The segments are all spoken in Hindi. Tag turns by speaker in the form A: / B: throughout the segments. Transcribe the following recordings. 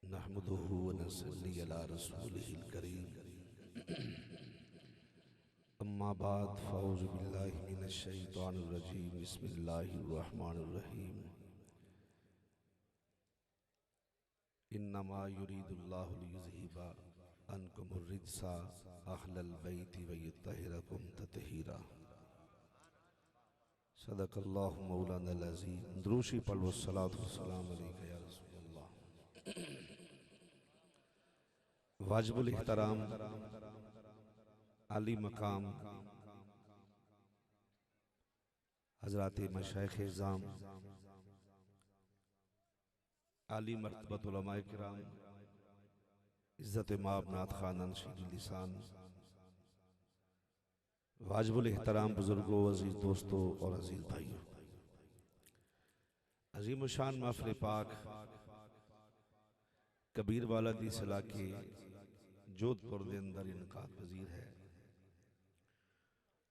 A: नहमदुहु व नसल्ली अला रसूलिहिल करीम। अम्मा बाद फ़औज़ु बिल्लाहि मिनश शैतानिर रजीम। बिस्मिल्लाहिर रहमानिर रहीम। इन्नमा युरीदुल्लाहु लियुज़हिबा अन्कुमुर रिज्सा अहलल बैति व युत्तहिरकुम तत्हीरा। सदक़ल्लाहु मौलानाल अज़ीम। दुरूशी पढ़ व सलातु व सलाम अलैका या रसूलल्लाह। वाजिबुल इहतराम आली मकाम हज़रात मशाइख़ इज़्ज़ाम, आली मर्तबत उलमाए किराम, इज़्ज़त माब नात ख़ानन शीरील लिसान, वाजिबुल इहतराम बुज़ुर्गों, अज़ीज़ दोस्तों और अज़ीज़ भाइयों, अज़ीम शान महफ़िल पाक कबीर वाला दी सलाह के जोधपुर के अंदर इनकाद पजीर है।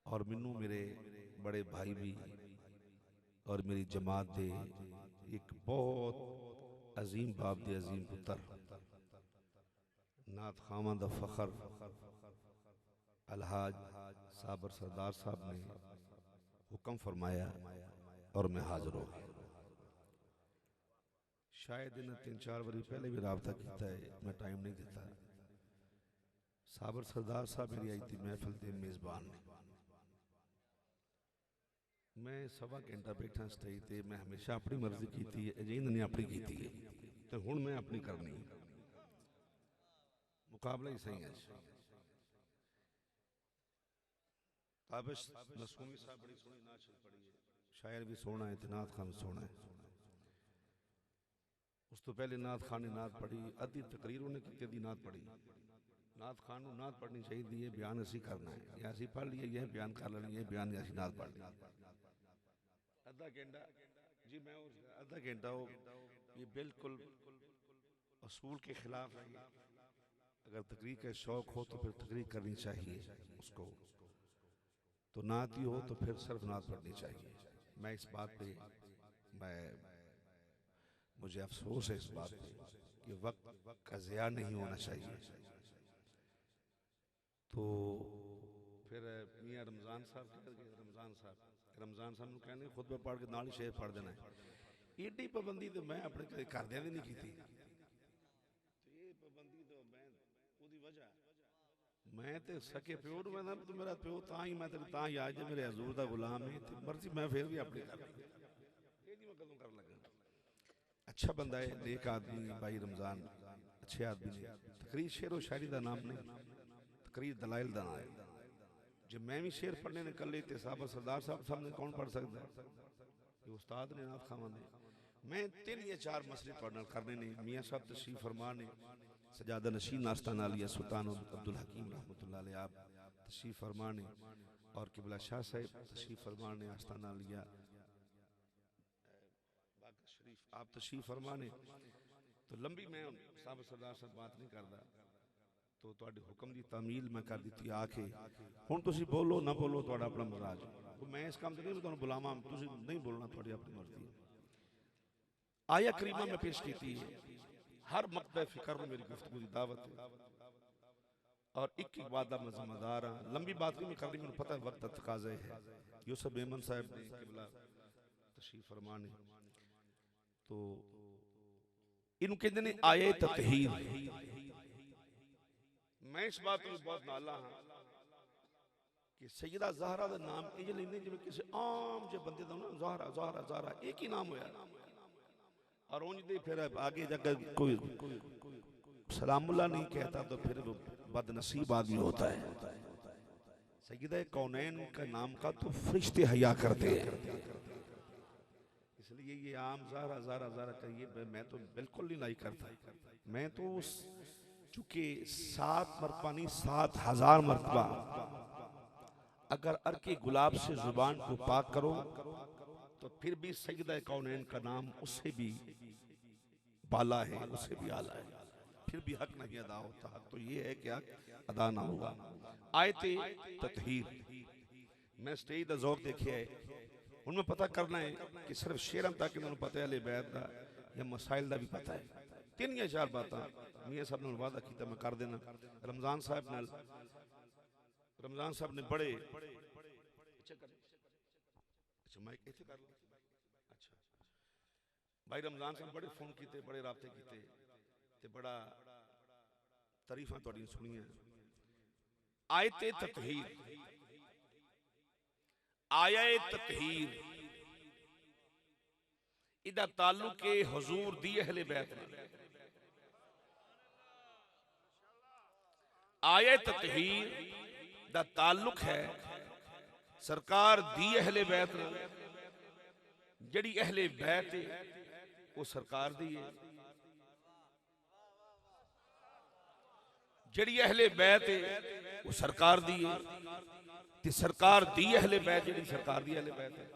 A: और मैनू मेरे बड़े भाई भी और मेरी जमात दे एक बहुत अजीम बाप दे अजीम पुत्र नात खामा दा फखर अलहाज साबर सरदार साहब ने हुक्म फरमाया और मैं हाजिर हो गया। शायद इन्हें 3-4 बारी पहले भी राबता किया है, मैं टाइम नहीं देता। साबर सरदार साहब मेरी आई थी महफिल के मेज़बान ने। मैं सवा घंटा बैठा स्टेज ते, मैं हमेशा अपनी मर्जी की है, अजीत ने अपनी की है, तो हुण मैं अपनी करनी है। मुकाबला ही सही है। ताबिश नसूमी साहब बड़ी सोहनी नात पढ़ी है, शायर भी सोहना है, नात खान सोहना है। उस तो पहले नात खान ने नात पढ़ी, अद्धी तकरीर उन्हें की, अद्धी नात पढ़ी। नात खान को नात पढ़नी चाहिए, बयान असी करना है, या असी पढ़ लिए, यह बयान कर लेनी है, बयान असी नात पढ़ ली। आधा घंटा जी, मैं आधा घंटा हो, ये बिल्कुल असूल के खिलाफ है। अगर तकरीर का शौक हो तो फिर तकरीर करनी चाहिए उसको, तो नात ही हो तो फिर सिर्फ नात पढ़नी चाहिए। मैं इस बात पे मुझे अफसोस है इस बात पे कि वक्त का ज़िया नहीं होना चाहिए। तो फिर मियाँ रमज़ान साहब कह गए, रमज़ान साहब ने कहने खुद में पढ़ के नाल ही शेर पढ़ देना है। एडी पाबंदी तो मैं अपने कदे घरदियां दी नहीं की। तो ये पाबंदी तो मैं ओदी वजह मैं ते सके प्यो नूं मैं तो मेरा प्यो तां ही मैं तेरे तां ही आज मेरे हजूर दा गुलाम है, ते मर्जी मैं फिर भी अपनी कर ली। ये नहीं मैं कदों कर लगा। अच्छा बंदा है, नेक आदमी भाई रमज़ान, अच्छे आदमी ने। तकरीर शेर व शायरी का नाम नहीं, तकरीर दलाइल का नाम है। जब मैं भी शेर पढ़ने ने कल ते साहब सरदार साहब सामने कौन पढ़ सकता है? ये उस्ताद ने नाथ खामा ने। मैं 3 या 4 मसले तुहाडे नाल करने ने। मियाँ साहब तशरीफ फरमा ने, सजादा नशीन नास्ताना लिया सुल्तान अब्दुल हकीम रहमतुल्लाह अलैह आप तशरीफ फरमा ने, और किबला शाह साहब तशरीफ फरमा ने आस्ताना लिया बागा शरीफ आप तशरीफ फरमा ने। तो लंबी मैं साहब सरदार साहब बात नहीं करता, तो तुहाडे हुक्म की तामील मैं कर दी आके। हुण तुसीं बोलो ना बोलो तुहाडा अपना मराज, मैं इस काम से नहीं तुहानूं बुलावां, तुसीं नहीं बोलना, तुहाडी अपनी मर्जी। आया करीमा में पेश की थी, हर मकतब फिक्र में मेरी गुफ्तगू की दावत है और एक एक बात मैं जिम्मेदार हाँ। लंबी बात नहीं मैं करनी, मुझे पता है वक्त तकाज़ा है। यूसुफ मेमन साहब ने किबला तशरीफ फरमा ने, तो इनू कहते ने आए ततहीर। मैं इस बात में बहुत नाला हाँ कि सैयदा ज़हरा का नाम इंज लेंदे जिवें किसी आम जे बंदे दा ना ज़हरा ज़हरा ज़हरा एक ही नाम होया, और उंज दे फिर आगे जाकर कोई सलामुल्लाह नहीं कहता तो फिर वो बदनसीब आदमी होता है। सैयदा कौनैन का नाम का तो फरिश्ते हया करते हैं, इसलिए ये आम ज़हरा ज़हरा ज़हरा चाहिए मैं तो बिल्कुल नहीं लाई करता। मैं तो चूंकि 7 मरतबा नहीं 7,000 मरतबा अगर अर्के गुलाब से जुबान को पाक करो तो फिर भी सैयदा कौनैन का नाम उससे भी बाला है, उससे भी आला है, फिर भी हक नहीं अदा होता। तो ये है कि हक अदा ना हुआ। आयते ततहीर मैं स्टेज का ज़ौक देखे है, उनमें पता करना है कि सिर्फ शेरम तक इन्होंने पता है, ले बैत का या मसाइल का भी पता है। तीन या चार बातें मियाँ साहब ने वादा किया मैं कर देना। रमजान साहब ने बड़े अच्छा भाई रमजान साहब बड़े फोन किए, बड़े राबते किए ते बड़ा तारीफां तुहाडियां सुनियां। आयते ततहीर, आया ततहीर इदा ताल्लुक है हुजूर दी अहले बैत नाल। आया ततहीर दा ताल्लुक है सरकार दी अहले बैत नाल। जड़ी अहले बैत है वो सरकार दी है, जड़ी अहले बैत है वो सरकार दी है, ते सरकार दी अहले बैत जड़ी सरकार दी अहले बैत है।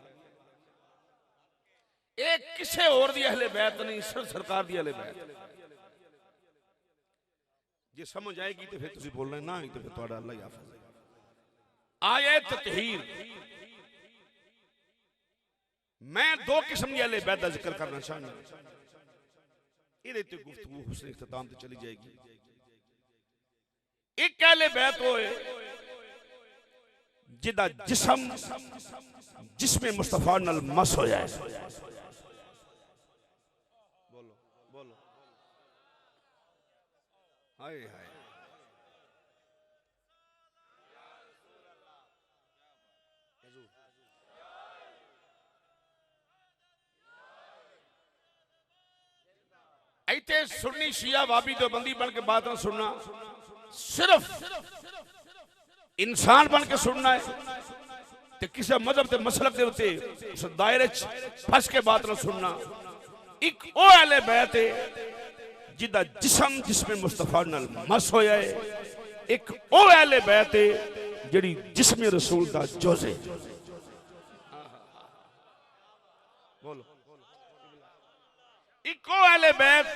A: एक किसे और दी अहले बैत नहीं, सिर्फ सरकार दी अहले बैत। जे समझ आएगी तो फिर तुसी बोलना, ना आई तो फिर तुहाडा अल्लाह ही हाफिज़। आया ततहीर, मैं दो किस्म की अहले बैत का जिक्र करना चाहना। ये गुफ्तगू हुस्न इख्तिताम ते चली जाएगी। एक अहले बैत होए जिदा जिस्म जिसमें मुस्तफा नाल मस हो जाए। बोलो बोलो हाय हाय। ऐते सुन्नी शिया वाबी देवबंदी बन के बात ना सुनना, सिर्फ इंसान बन के सुनना है। ते किसी मजहब के मसलक के उत्ते उस दायरे फंस के बात ना सुनना। एक ओ अहले बैत है जिदा जिस्म जिसमें मुस्तफा नाल मस होया है। एक ओ अहले बैत है जिहड़ी जिस्म रसूल दा जुज़ है। बोलो एक ओ अहले बैत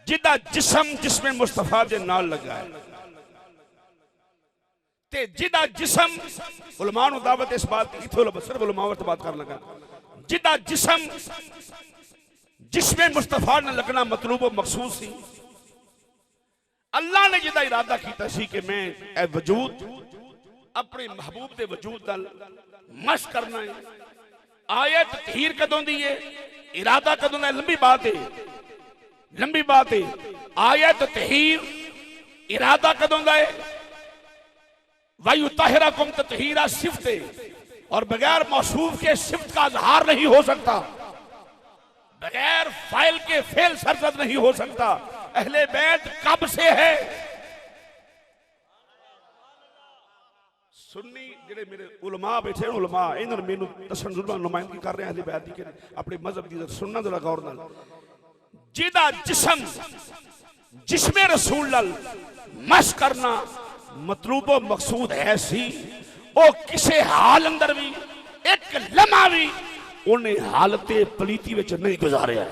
A: जिदा जिस्म जिसमें मुस्तफा दे नाल लगा है, ते जिदा जिस्म उलमा नु दावत इस बात की इथे सिर्फ उलमा वक्त बात कर लगा। जिदा जिस्म जिसमें मुस्तफा ने लगना मतलूब व मकसूद सी। अल्लाह ने जिदा इरादा किया सी कि मैं ए वजूद अपने महबूब दे वजूद नाल मस करना है। आयत तहीर कदों दी है, इरादा कदों दा, लंबी बात है, लंबी बात है। आयत तहीर इरादा कदों दा है। वायु ताहिरा कुम तहीरा सिफ्त है, और बगैर मौसूफ के सिफ्त का इजहार नहीं हो सकता, बगैर फाइल के फेल सरजद नहीं हो सकता। अहले बैत कब से है? सुन्नी जेडे मेरे उलमा बैठे उलमा इन्होंने मैनू दसन जुल्मा नुमाइंदगी कर रहे हैं अहले बैत की अपने मजहब की सुनना जरा गौर नाल। जिदा जिस्म जिसमें रसूल नाल मस करना मतलूब मकसूद है सी, ओ किसे हाल अंदर भी एक लम्हा भी उन्हें हालते पलीती विच नहीं गुजारिया।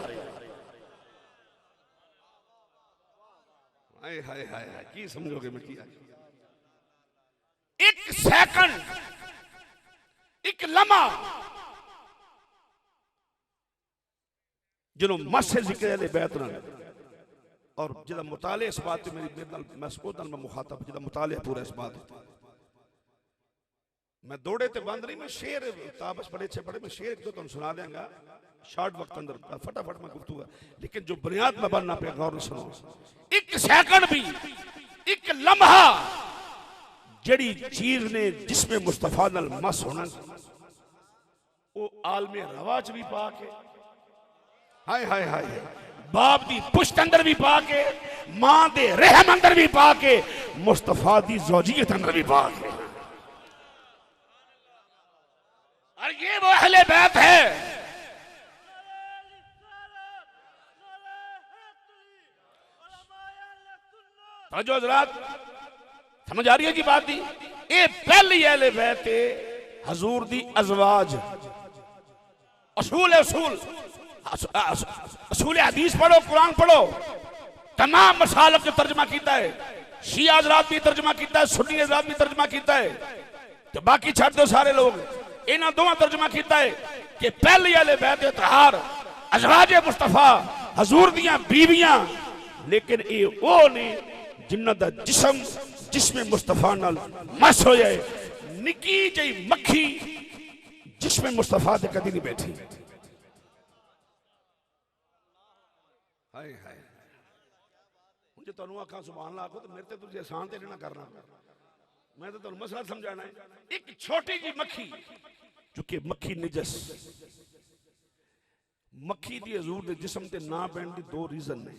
A: हाय हाय हाय हाय की समझोगे मैं किया? एक सेकंड एक लम्हा जिन्हों मसे जिक्र अहले बैत नाल और जिदा मुताले इस बात मेरी मैं मुखातब जिदा मुताले पूरा इस बात मैं दौड़े ते बंद नहीं, मैं शेर ताबस बड़े अच्छे बड़े मैं शेर एक दो तुम सुना देंगा शॉर्ट वक्त अंदर फटाफट मैं गुफ्तगू, लेकिन जो बुनियाद में बनना पे गौर सुनो। एक सेकंड भी एक लम्हा जड़ी चीज ने जिसमें मुस्तफा नाल मस होना वो आलमे रवाज भी पा के, हाय हाय हाय, बाप दी पुश्त अंदर भी पा के, मां दे रहम अंदर भी पा के, मुस्तफा दी ज़ौजियत अंदर भी पा के। और ये वो अहले बैत है। जो हज़रात समझ आ रही है जी बात दी? ये पहली अहले बैत है हजूर दी अज़वाज। असूल है असूल, असूल हदीस पढ़ो, कुरान पढ़ो, तमाम मसालक जो तर्जमा किया है, शिया हज़रात भी तर्जमा किया है, सुन्नी हज़रात भी तर्जमा किया है, तो बाकी छड़ दो सारे लोग। इन्होंने दोनों तर्जमा किया है कि पहली अहले बैत इत्तहार अज़वाज मुस्तफा हजूर दियां बीवियां, लेकिन ये वो ने जिन्हां दा जिस्म जिसमें मुस्तफा नाल मस हो जाए। निकी जी मक्खी जिसमें मुस्तफा ते कदी नहीं बैठी। हाय हाय, जो तुहानू आखा सुभान अल्लाह आखो तो मेरे ते तुसीं एहसान ते ना करना, मैं तो तुहानू मसला समझाना है। एक छोटी जी मक्खी, चूंकि मक्खी निजस, मक्खी दी हजूर दे जिस्म ते ना बैठने दी दो रीजन ने।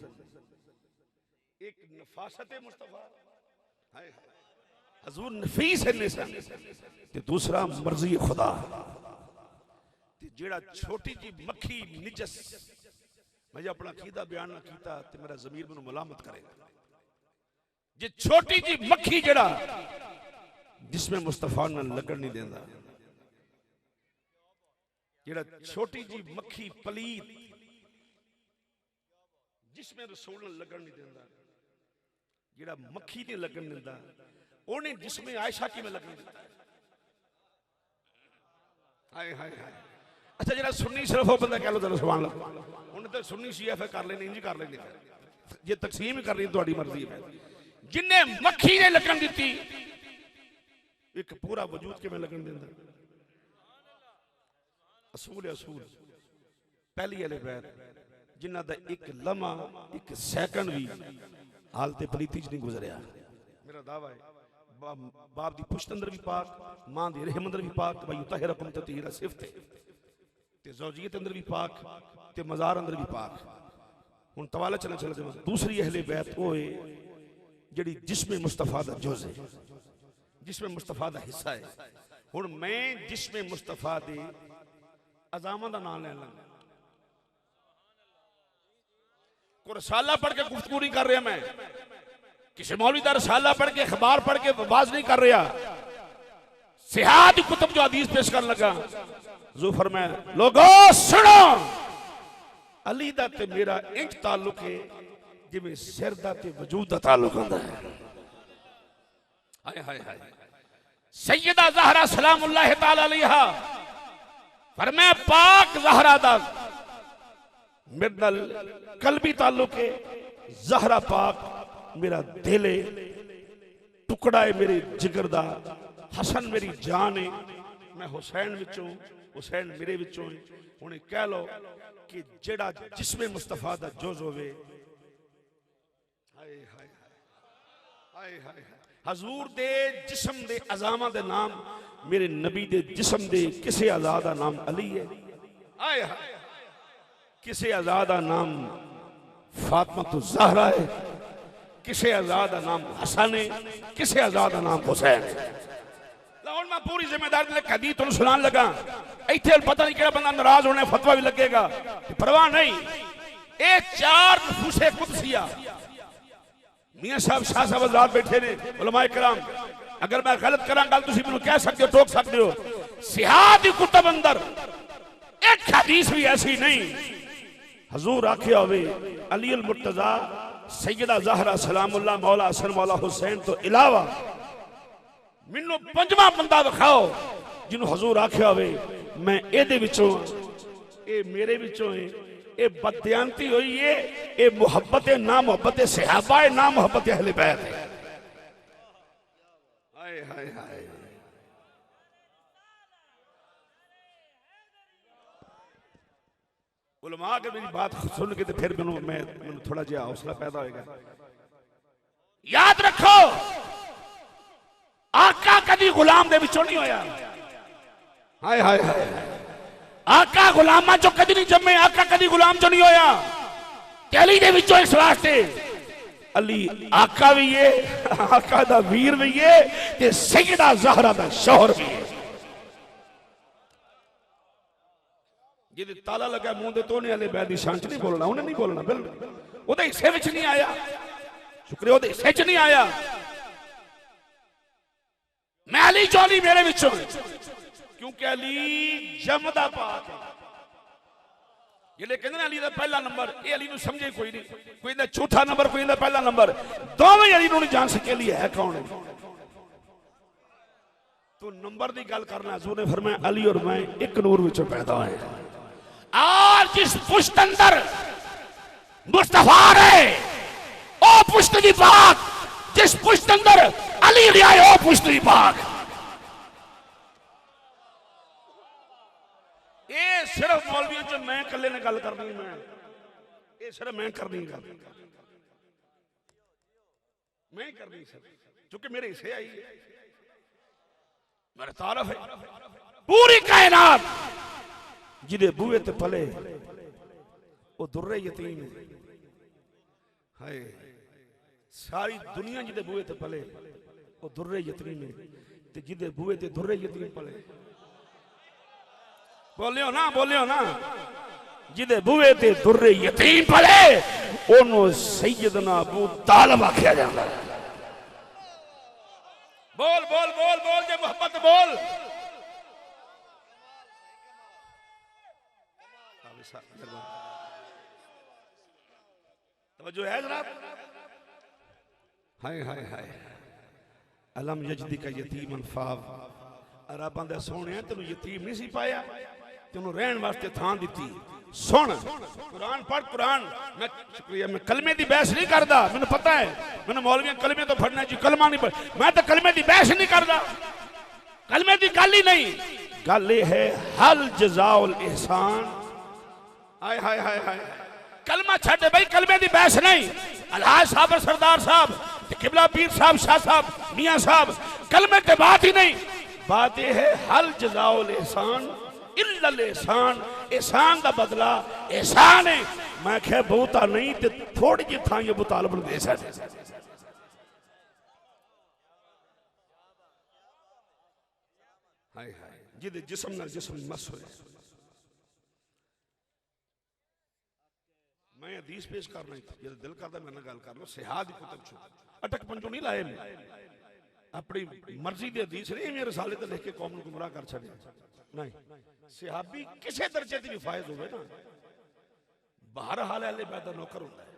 A: एक नफासत मुस्तफा, हाय हाय हजूर नफीस है निसन, ते दूसरा मर्जी खुदा। ते जेड़ा छोटी जी मक्खी निजस, मैं जो अपना अकीदा बयान ना कीता ते मेरा ज़मीर मैनू मलामत करेगा। जे छोटी जी मक्खी जेड़ा जिसमें मुस्तफा ना लगन नहीं देंदा, जेड़ा छोटी जी मक्खी पलीत जिसमें रसूल ना लगन नहीं देंदा, जेड़ा मक्खी ने लगन देंदा, उन्हें जिसमें आयशा की में लगन देता है। हाय हाय हाय। अच्छा जेड़ा सुन्नी सिर्फ वो बंदा कह लो चलो सुभान अल्लाह, उन्हें तो सुन्नी शिया फिर कर लेने, इंज कर लेने, जे तकसीम ही करनी तुम्हारी मर्जी है। जिन्हें मक्खी ने लगन दी, एक पूरा वजूद के में लगन देंदा। असूल असूल पहली वाले बैर जिन्हां दा एक लम्हा एक सैकंड भी हालते पलीती च नहीं गुजरिया। मेरा दावा है बाप दी पुश्त अंदर भी पाक, मां दी रहम अंदर भी पाक, भाई तहरकुम ततीरा सिफत ते ज़ौजियत अंदर भी पाक, ते मज़ार अंदर भी पाक। हुन तवाला चला चला जाओ। दूसरी अहले बैत वो है जिहड़ी जिस्म मुस्तफा दा जुज़ है, जिस्म मुस्तफा दा हिस्सा है। हुन मैं जिस्म मुस्तफा दे अज़ामा दा नाम लैन लगा। को रसाला पढ़ के गुफ्तगू नहीं कर रहा, मैं किसी मौलवी दा रसाला पढ़ के अखबार पढ़ के बाज नहीं कर रहा। सिहात कुतुब जो हदीस पेश करने लगा, जो फरमाया लोगों सुनो, अली दा ते मेरा इंज ताल्लुक है जिवें सिर दा ते वजूद दा ताल्लुक होंदा है। हाय हाय हाय। सैयदा ज़हरा सलामुल्लाह तआला अलैहा फरमाया पाक ज़हरा दा मेरे नाल कल्बी ताल्लुक है। ज़हरा पाक मेरा दिल है, टुकड़ा है मेरे जिगर दा। हसन मेरी जान है, मैं हुसैन विचों, हुसैन मेरे विचों है। उन्हें कह लो कि जेड़ा जिस्म मुस्तफा दा जुज़ होवे, हाय हाय हाय हाय, हजूर दे जिस्म दे अज़ामा दे नाम मेरे नबी दे जिस्म दे किसे आज़ा दा नाम अली है। हाय हाय, किसे आज़ा दा नाम फातिमा तो ज़हरा है, किसे आज़ा दा नाम हसन है, किसे आज़ा दा नाम हुसैन है। लाहौर में पूरी जिम्मेदारी लेके हदीस तुम सुनान लगा। इत्थे पता नहीं केड़ा बंदा नाराज होने फतवा भी लगेगा, परवाह नहीं। ये चार नफूसे कुदसिया मियां साहब शाह साहब आजाद बैठे ने, उलमाए किराम, अगर मैं गलत करा गल तुसीं मैनूं कह सकते हो, टोक सकते हो। सिहात दी कुतुब अंदर एक हदीस भी ऐसी नहीं हजूर आखिया होवे अली अल मुर्तजा सैयदा ज़हरा सलामुल्लाह मौला हसन मौला हुसैन तो इलावा मैनू पंजवां बंदा दिखाओ जिन्हों हजूर आखिया होवे मैं एदे विचों, ए मेरे विचों है। ए बदयांती हुई है, ए मुहब्बत ना मुहब्बत सहाबा है, ना मुहब्बत अहले बैत है। हाय हाय हाय। उलमा के मेरी बात सुन के तो फिर मैं थोड़ा जिहा हौसला पैदा होगा। याद रखो आका कदी गुलाम दे विचों नहीं होया। हाय हाय हाय। आका गुलामा चो कदी नहीं जम्मे, आका कदी गुलाम चो नहीं होया। अली दे विचों इस वास्ते अली आका भी है, आका दा वीर भी है, ते सैयदा ज़हरा दा शौहर भी है। जिहदे ताला लगा मुंह दे तोने वाले बैद दी शान च नहीं बोलना, उन्हें नहीं बोलना, बिल्कुल ओदे हिस्से विच नहीं आया। शुक्रिया ओदे हिस्से च नहीं आया। मैं अली चौली मेरे विचों, क्योंकि अली जमदा पाक है। जिहड़े कहंदे ने अली दा पहला नंबर, ये अली नूं समझे कोई नहीं, कोई दा चौथा नंबर, कोई दा पहला नंबर, दोवें अली नूं नहीं जान सके अली है कौन है। तो नंबर दी गल करना, हजूर ने फरमाया अली और मैं एक नूर विचों पैदा होए। और जिस पुश्त अंदर मुस्तफा ने ओ पुश्तगी पाक जिस पुश्त अंदर अली लिया ओ पुश्तगी पाक। ये सिर्फ मौलवियों च मैं कल्ले ने गल करनी, मैं ये सिर्फ मैं करनी गल, मैं करनी सर, क्योंकि मेरे हिस्से आई है, मेरा तारफ है। पूरी कायनात जिदे बूहे ते पले वो दुर्रे यतीम है, हाय सारी दुनिया जिदे बूहे ते पले वो दुर्रे यतीम है, ते जिदे बूहे ते दुर्रे यतीम पले, बोलियो ना, बोलियो ना, जिदे बूहे ते दुर्रे यतीम पले ओनू सैयदना अबू तालिब आख्या जांदा है। बोल बोल बोल बोल जे मोहब्बत बोल। तवज्जो है जनाब। हाय हाय हाय अलम यजदी का यतीमन फाव, अरबां दे सोहणिया तेनू यतीम नहीं सी पाया, तेनू रहन वास्ते थां दिती। सुन कुरान पढ़, कुरान मैं शुक्रिया, मैं कलमे की बहस नहीं करता, मैंने पता है मैंने मौलवी कलमे तो फड़ना जी, कलमा नहीं पढ़, मैं तो कलमे की बहस नहीं करता, कलमे की गल ही नहीं, गल ये है हल जज़ाउल एहसान। हाय हाय हाय हाय कलमा छड्ड भाई, कलमे की बहस नहीं। अलहाज साहब और सरदार साहब, किबला पीर साहब, शाह साहब, मियां साहब, कलमे की बात ही नहीं, बात यह है हल जज़ाउल एहसान इल्लल एहसान, एहसान का बदला एहसान है। मैं क्या बहुता नहीं तो थोड़ी जी थां अबू तालिब नूं दे सकदे। हाय हाय जिदे जिस्म नाल जिस्म मस होए। मैं हदीस पेश करना ही जो दिल करता मेरे गल कर लो। सिहा दी कुतब चो अटक पंजो नहीं लाए, अपनी मर्जी की हदीस नहीं मेरे साले तो लिख के कौम को गुमराह कर छड़े नहीं। सिहाबी किसी दर्जे की भी फायद होवे ना, बाहर हाल है पैदा नौकर होता है।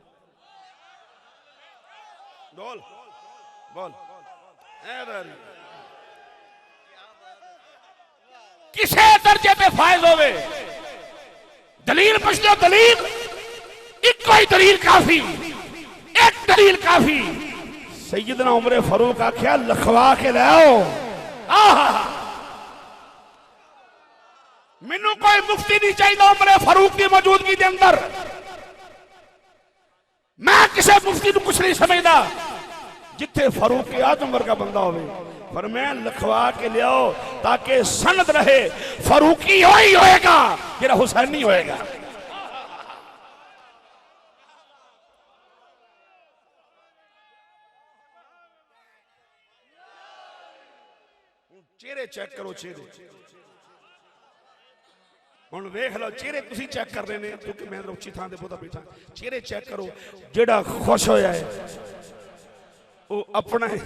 A: बोल बोल किसी दर्जे पे फायद होवे, दलील पूछ लो, दलील एक कोई दलील काफी, एक दलील काफी। सैयदना उमर फारूक आख्या लखवा के लाओ, मैनू कोई मुफ्ती नहीं चाहिए उमर फारूक की मौजूदगी के अंदर, मैं किसी मुफ्ती को कुछ नहीं समझता जिथे फारूक आजम वर्गा बंदा होवे, पर मैं लिखवा के लियाओ ताकि सनद रहे फारूकी ही होएगा जेड़ा हुसैनी होएगा। चेहरे चेक करो, चेहरे हुण वेख लो, चेहरे तुसी चेक कर रहे हैं क्योंकि मैं उच्ची थां ते बहुता बैठा। चेहरे चेक करो, जेड़ा खुश होया है वो अपना है,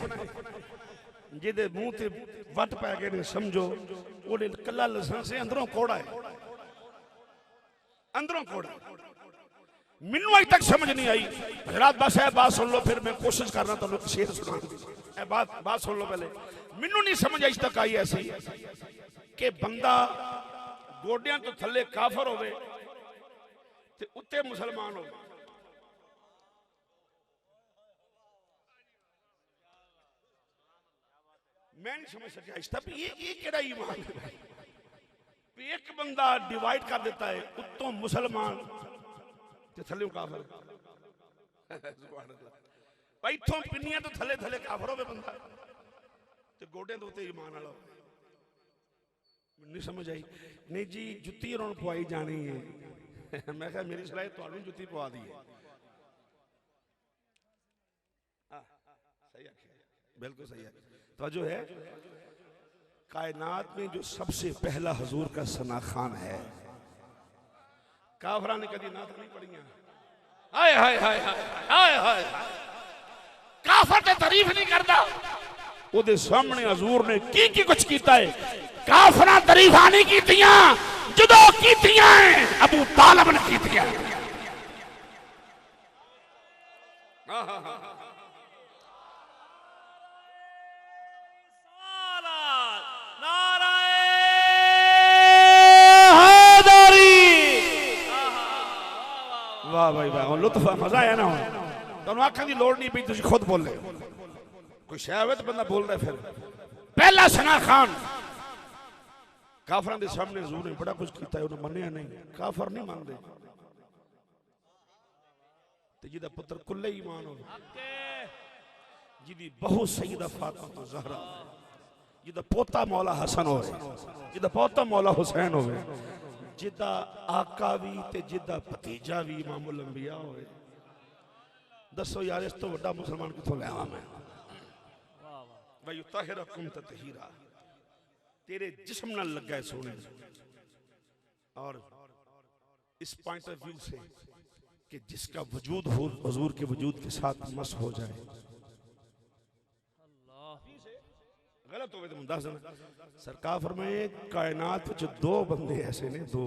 A: जिहदे मुंह ते वट पै गए ने समझो ओदे कल्ला लाइसेंस है, अंदरों कोड़ा है, अंदरों कोड़ा। मैनू अज तक समझ नहीं आई हजरात, बस है बात सुन लो, फिर मैं कोशिश करना तुहानू शेर सुना। बात सुन लो पहले, मैनू नहीं समझ अज तक आई ऐसी कि बंदा गोडियां तो थले काफर होवे ते उत्ते मुसलमान हो। मैं नहीं समझ सकिया इस तक ये केड़ा ईमान है। एक बंदा डिवाइड कर देता है, उत्तों मुसलमान ते थले काफर। भाई इथों पिन्नियां तो थले थले काफर होवे बंदा ते गोडे तो उत्ते ईमान वाला। नहीं समझ आई, नहीं जी जुत्ती उन्होंने पवाई जानी है। मैं कहा मेरी सलाह तुहानू जुत्ती पवा दी है। सही आख्या, बिल्कुल सही है। तो जो है कायनात में जो सबसे पहला हुजूर का सना खान है, काफरा ने कभी नात नहीं पढ़ियां। हाय हाय हाय हाय हाय, काफर ते तारीफ नहीं करता, ओदे सामने हुजूर ने की कुछ कीता है। काफरा तारीफा नहीं कीतियां, जदों कीतियां अबू तालिब ने कीतियां। वाह भाई वाह, वाह लुत्फ मजा आया ना तुम आखन की लोड़ नहीं पी तुम खुद बोले कोई शह तो बंदा बोल रहा फिर पहला सना खान काफर के सामने हजूर ने बड़ा कुछ किया उन्हें मनिया नहीं काफर नहीं मानते जिदा पुत्र कुल्ले ईमान हो जिदी बहु सईदा फातिमा ज़हरा जिदा पोता मौला हसन हो जिदा पोता मौला हुसैन हो जिदा आका भी ते जिदा भतीजा भी इमामुल अंबिया हो दसो यार इस तो बड़ा मुसलमान किथों ले आवा मैं भाई ताहिरकुम ततहीरा तेरे जिस्म नाल लगा है सोने और इस पॉइंट ऑफ व्यू से कि जिसका वजूद हो हुजूर के वजूद के साथ मस हो जाए गलत हो गए तो दस देना सरकार फरमाए कायनात विच दो बंदे ऐसे ने दो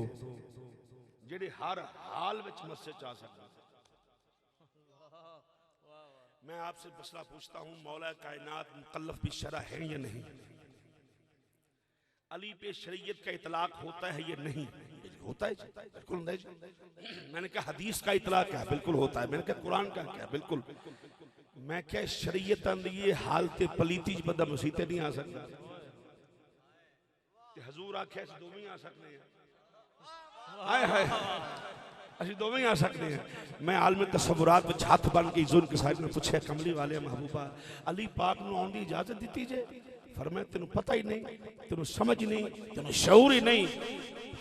A: जेडे हर हाल विच मस्से चा सकते मैं आपसे मसला पूछता हूं मौला कायनात मुकल्लफ भी शरअ है या नहीं अली पे शरीयत का इतलाक होता है या नहीं होता है बिल्कुल नहीं मैंने कहा हदीस का इतलाक है बिल्कुल होता है मैंने कहा कुरान का क्या बिल्कुल मैं क्या शरीयत ये हालत पलीती बंदा मसीते नहीं आ सकता हजूर आखे दो ही आ सकते हैं हाय हाय असि दोवें आ सकते हैं मैं आलम तसव्वुरात में हाथ बन के जुल्म के साहिब ने पूछा कमली वाले महबूबा अली पाक नूं आउण दी इजाजत दी जे फरमाया तेनू पता ही नहीं तेनू समझ नहीं तेनू शऊर ही नहीं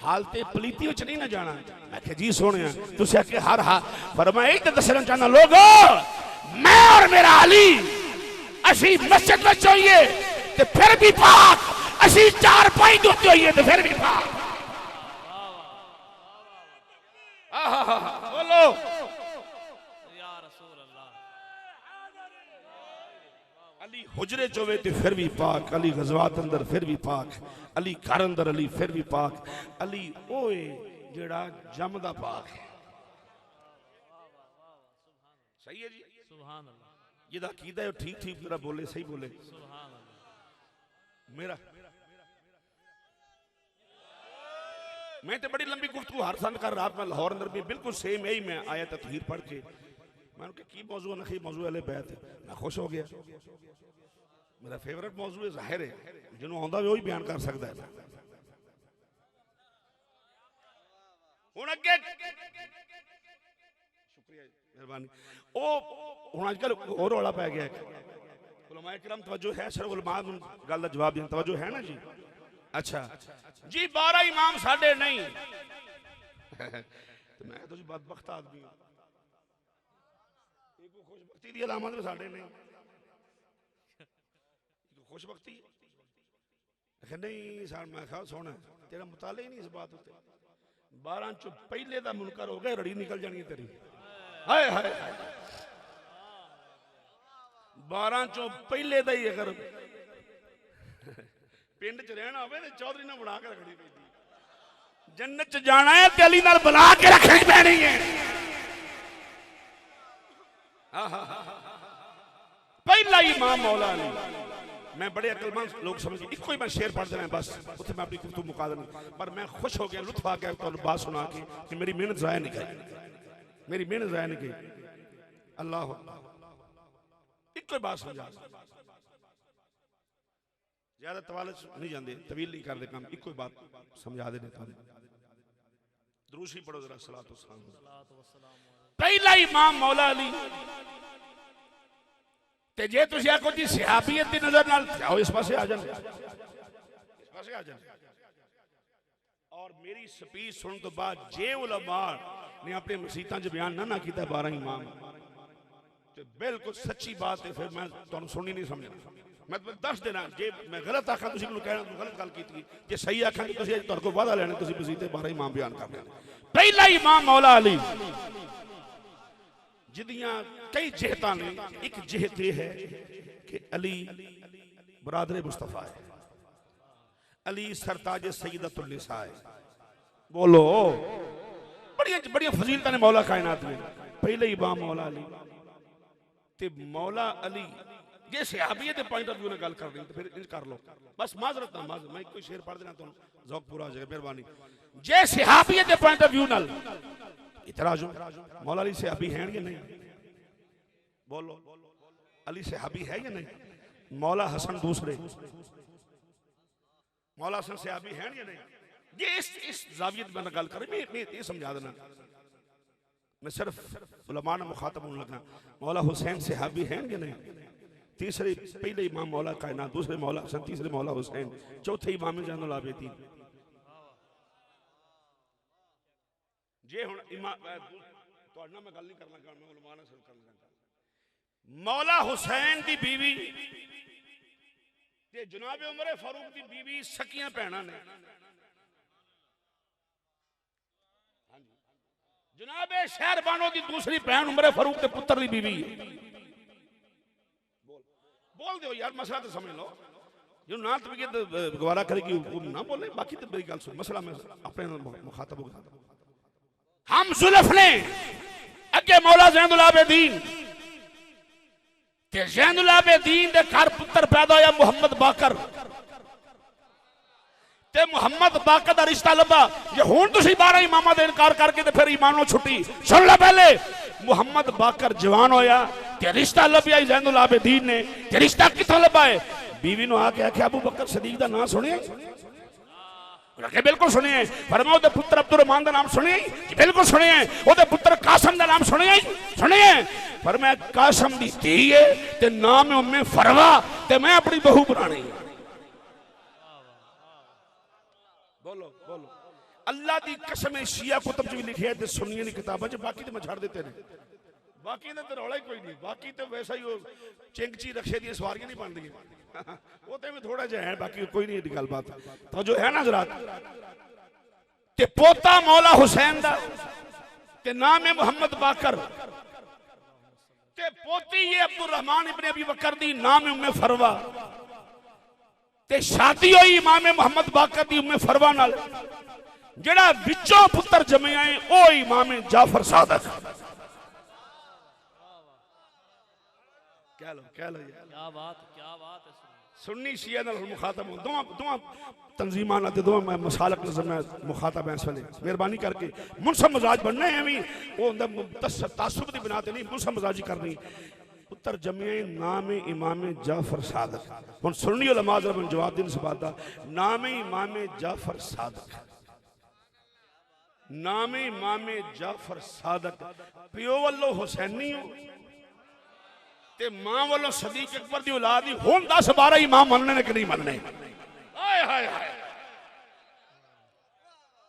A: हालते पलीती विच नहीं ना जाना मैं कहा जी सोने तुसीं आखे हर हाल फरमाया एक दसना चाहना लोगो मैं और मेरा अली असी मस्जिद में होइए ते फिर भी पाक असी चार पाई दुते होइए ते फिर भी पाक बोलो या रसूल अल्लाह अली हुजरे चोवे ते फिर भी पाक अली गज़वात अंदर फिर भी पाक अली घर अंदर अली फिर भी पाक अली ओए जेड़ा जमदा पाक है सही है जी सुभान अल्लाह जिदा अकीदा है ठीक ठीक मेरा बोले सही बोले सुभान अल्लाह मेरा मैं तो बड़ी लंबी गुफ्तगू हर सन कर रात में लाहौर अंदर भी बिल्कुल सेम यही मैं आया तत्हीर पढ़ के मैंने कहा की मौजू नखी मौजू अहले बैत मैं खुश हो गया मेरा फेवरेट मौजू है जाहिर है जिन्हों आंदा भी वही बयान कर सकता है हुण अगे शुक्रिया मेहरबानी ओ हुण आजकल और रौला पै गया उलमाए किराम तवज्जो है सर उलमा गल दा जवाब देन तवज्जो है ना जी अच्छा जी 12 इमाम साडे नहीं तो मैं तो जी बदबख्त आदमी हूं एक खुशबख्ती दी अलामत में साडे नहीं खुशबख्ती नहीं सर मैं कहा सोना तेरा मुताले ही नहीं इस बात उत्ते 12 चो पहले दा मुनकर हो गया रड़ी निकल जानी है तेरी हाय हाय 12 चो पहले दा ही अगर पिंड च रहना होवे ते चौधरी ने बना के रखनी पैंदी जन्नत च जाना है ते अली नाल बना के रखनी पैनी है पहला इमाम मौला अली मैं बड़े अकलमंद लोग समझ इको ही मैं शेर पढ़ देना बस उसे मैं अपनी गुफ्तगू मुका देनी पर मैं खुश हो गया लुत्फ आ गया तो बात सुना के कि मेरी मेहनत ज़ाया नहीं गई मेरी मेहनत ज़ाया नहीं गई अल्लाह इको बात समझा ज्यादा तवाल नहीं जाते तवील नहीं करते काम इको बात समझा देने दुरूद पढ़ो जरा सलात व सलाम पहला इमाम मौला अली ते जे तुसी आखो जी सहाबियत दी नजर नाल जाओ इस पासे आ जाओ इस पासे आ जाओ और मेरी स्पीच सुनने तो बाद जे उलमा ने अपने मसीतां च बयान ना कीता 12 इमाम ते बिल्कुल सच्ची बात है फिर मैं तुहानू सुननी नहीं समझना मैं तुम्हें दस देना जे मैं गलत आखा तुसी मैनू कहना तू गलत गल कीती जे सही आखा कि तुसी तुहाडे कोल वादा लेना तुसी मसीते 12 इमाम बयान कर देना पहला इमाम मौला अली जिदियां कई जेहतां ने एक जेहत यह है कि अली बरादर मुस्तफा है अली सरताज सय्यदतुल निसा है बोलो बड़ी बड़ी फजीलतां ने मौला कायनात में पहले इमाम मौला अली ते मौला अली जे सहाबियत के पॉइंट ऑफ व्यू ने गल कर रही तो फिर इंज कर लो बस माजरत ना माजरत मैं कोई शेर पढ़ देना तुम ज़ौक पूरा हो जाएगा मेहरबानी जे सहाबियत के पॉइंट ऑफ व्यू नाल इतराज मौला अली सहाबी हैं या नहीं? बोलो, अली सहाबी है या नहीं? मौला हसन दूसरे, मौला हसन सहाबी हैं या नहीं? ये इस जावियत में गल कर, मैं ये समझा देना, मैं सिर्फ उलमा ने मुखातब होने लगा। मौला हुसैन सहाबी हैं या नहीं? तीसरे पहले इमाम मौला कायनात, दूसरे मौला हसन, तीसरे मौला हुसैन, चौथे इमाम ज़ैनुल आबिदीन। जे हुण इमाम तुहाडे नाल मैं गल नहीं करना, मैं उलमा नाल सिर्फ करना। मौला हुसैन दी बीवी ते जनाब उमर फारूक दी बीवी सकियां भैणां ने। जनाब शहरबानो दी दूसरी भैन उमर फारूक के पुत्र दी बीवी है। बोल दो यार, मसला तो समझ लो। जो ना तबीयत गवारा करेगी वो ना बोले, बाकी तो मेरी गल सुन, मसला मैं अपने मुखातब हो। हम जुल्फ ने अगे मौला ज़ैनुल आबिदीन ते ज़ैनुल आबिदीन दे घर पुत्र पैदा होया मुहम्मद बाकर ते मुहम्मद बाकर दा रिश्ता लभा। जे हुण तुसीं 12 इमामां दे इनकार करके ते फिर ईमानों छुट्टी। सुन लो, पहले मुहम्मद बाकर जवान होया ते रिश्ता लभया ज़ैनुल आबिदीन ने। ते रिश्ता किथों लभा है? बीवी ने आके आख्या अबू बकर सदीक दा नाम सुनिया? उन्हें बिल्कुल सुनिए। फरमाओ दे पुत्र अब्दुल रहमान दा नाम सुनिए? बिल्कुल सुनिए। ओदे पुत्र कासम दा नाम सुनिए? सुनिए। पर मैं कासम दी धी है ते नाम है उम्मे फरवा ते मैं अपनी बहू बनानी। बोलो बोलो, अल्लाह दी कसम है, शिया कुतुब च भी लिखी है ते सुन्नियों दी किताबां च, बाकी तो मैं छड़ देते ने। बाकी ने तो रौला ही कोई नहीं, बाकी तो वैसा ही वो चिंगची रक्षे दी सवारियां नहीं बनदी। वो तो थोड़ा जिहा है, बाकी कोई नहीं गल बात। तो जो है ना जरात ते पोता मौला हुसैन दा ते नाम है मुहम्मद बाकर ते पोती ये अब्दुल रहमान इब्ने अबी बकर दी नाम है उम्मे फरवा ते शादी हुई इमाम मुहम्मद बाकर दी उम्मे फरवा नाल। जेड़ा विचों पुत्र जम्मिया है ओ इमाम जाफर सादक। कह लो क्या बात है। सुन्नी शिया नाल मुखातब हो, दोवां तंजीमां नाल ते दोवां मसालक नज़र में मुखातब हैं। इस वेले मेहरबानी करके मुनसब मजाज बनना है, भी वो हुंदा तासुब दी बिना ते नहीं, मुनसब मजाजी करनी। पुत्र जम्मिया नाम इमाम जाफर सादक। हुण सुन्नी उलमा ज़रा जवाब देन सबादा नाम इमाम जाफर सादक, नाम इमाम जाफर सादक। पियो वालों हुसैनी हो ते मां वालों सदीक अकबर दी औलाद ही। हुण 10-12 इमाम मनने ने कि नहीं मनने? हाय हाय हाय,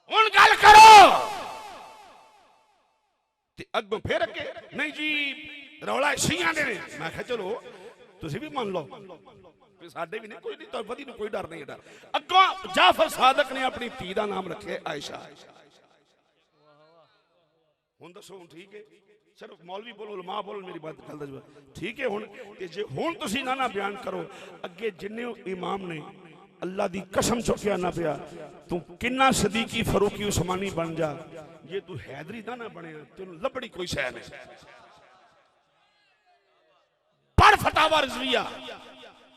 A: हुण गल करो ते अगों फिर अगे नहीं जी रौला शिया ने। मैं कहा चलो तुसी भी मान लो, साडे भी नहीं, कोई नहीं, तो वधी नूं कोई डर नहीं। डर अगों जाफर सादक ने अपनी धी दा नाम रखे आयशा। हुण दसो ठीक है? सिर्फ मौलवी बोलो, उलमा बोलो, मेरी बात गल दा ठीक है। हुण ते जे हुण तुसी ना बयान करो, अगे जिन्ने इमाम ने अल्लाह दी कसम चुकिया ना पिया, तू किन्ना सदीकी फरूकी उस्मानी बन जा, जे तू हैदरी दा ना बने तेन लबड़ी कोई शय नहीं। पढ़ फतावा रिजविया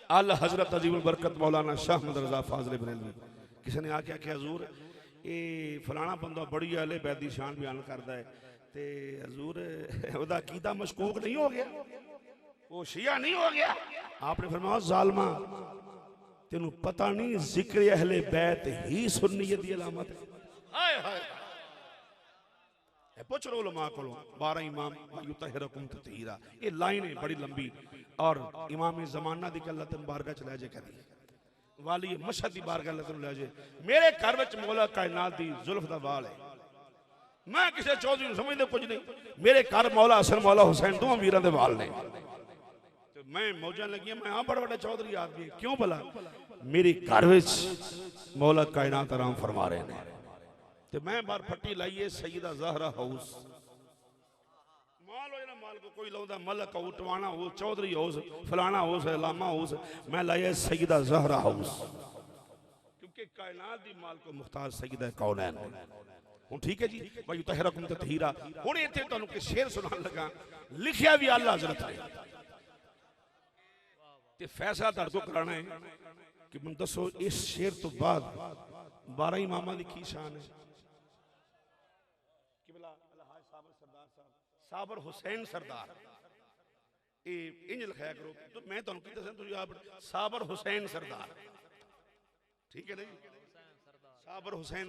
A: अल हजरत अजीमुल बरकत मौलाना शाह अहमद रजा फाजिल बरेलवी। किसी ने आके आख्या हजूर ये फलाना बंदा बड़ी अहले बैत दी शान बयान करता है ते हजूर ओदा अकीदा मशकूक नहीं हो गया, वो शिया नहीं हो गया? आपने फरमाया जालमा तेनू पता नहीं जिक्र अहले बैत ही सुन्नियत दी अलामत है। हाय हाय, पूछ लो उलमा को, 12 इमाम युतहिरकुम ततहीरा। ये लाइन है बड़ी लंबी और इमाम ज़माना दी गल तन बारगाह च ले जे कदी वाली मशहद दी बारगाह तन ले जे। मेरे घर विच मौला कायनात दी जुल्फ दा वाल है। मैं किसी चौधरी समझदे कुछ नहीं, मेरे घर मौला हसन मौला हुसैन दोवां वीरां दे वाल ने। तो मैं मौजां लगियां, मैं हां बड़ा बड़ा चौधरी आदमी क्यों भला? मेरे घर विच मौला कायनात आराम फरमा रहे हैं। तो मैं बार फट्टी लाइए सईदा ज़हरा हाउस, माल हो ना माल को कोई लाउंदा मलक हो, टवाना हो, चौधरी हाउस, फलाना हाउस, लामा हाउस, मैं लाइए सईदा ज़हरा हाउस, क्योंकि कायनात दी माल को मुख्तार सईदा कौनैन। हुण ठीक है जी, भाई तहरकुम ततहीरा। हुण इत्थे तुहानू कि शेर सुनान लगा, लिखिया भी आला हज़रत ने ते फैसला तुहाडे को कराना है कि मैं दसो इस शेर तो बाद 12 इमामां दी की शान है? साबर हुसैन सरदार इंज लिखाया करो तो मैं तुहानू की दसां तुसीं आप साबर हुसैन सरदार ठीक है नहीं साबर हुसैन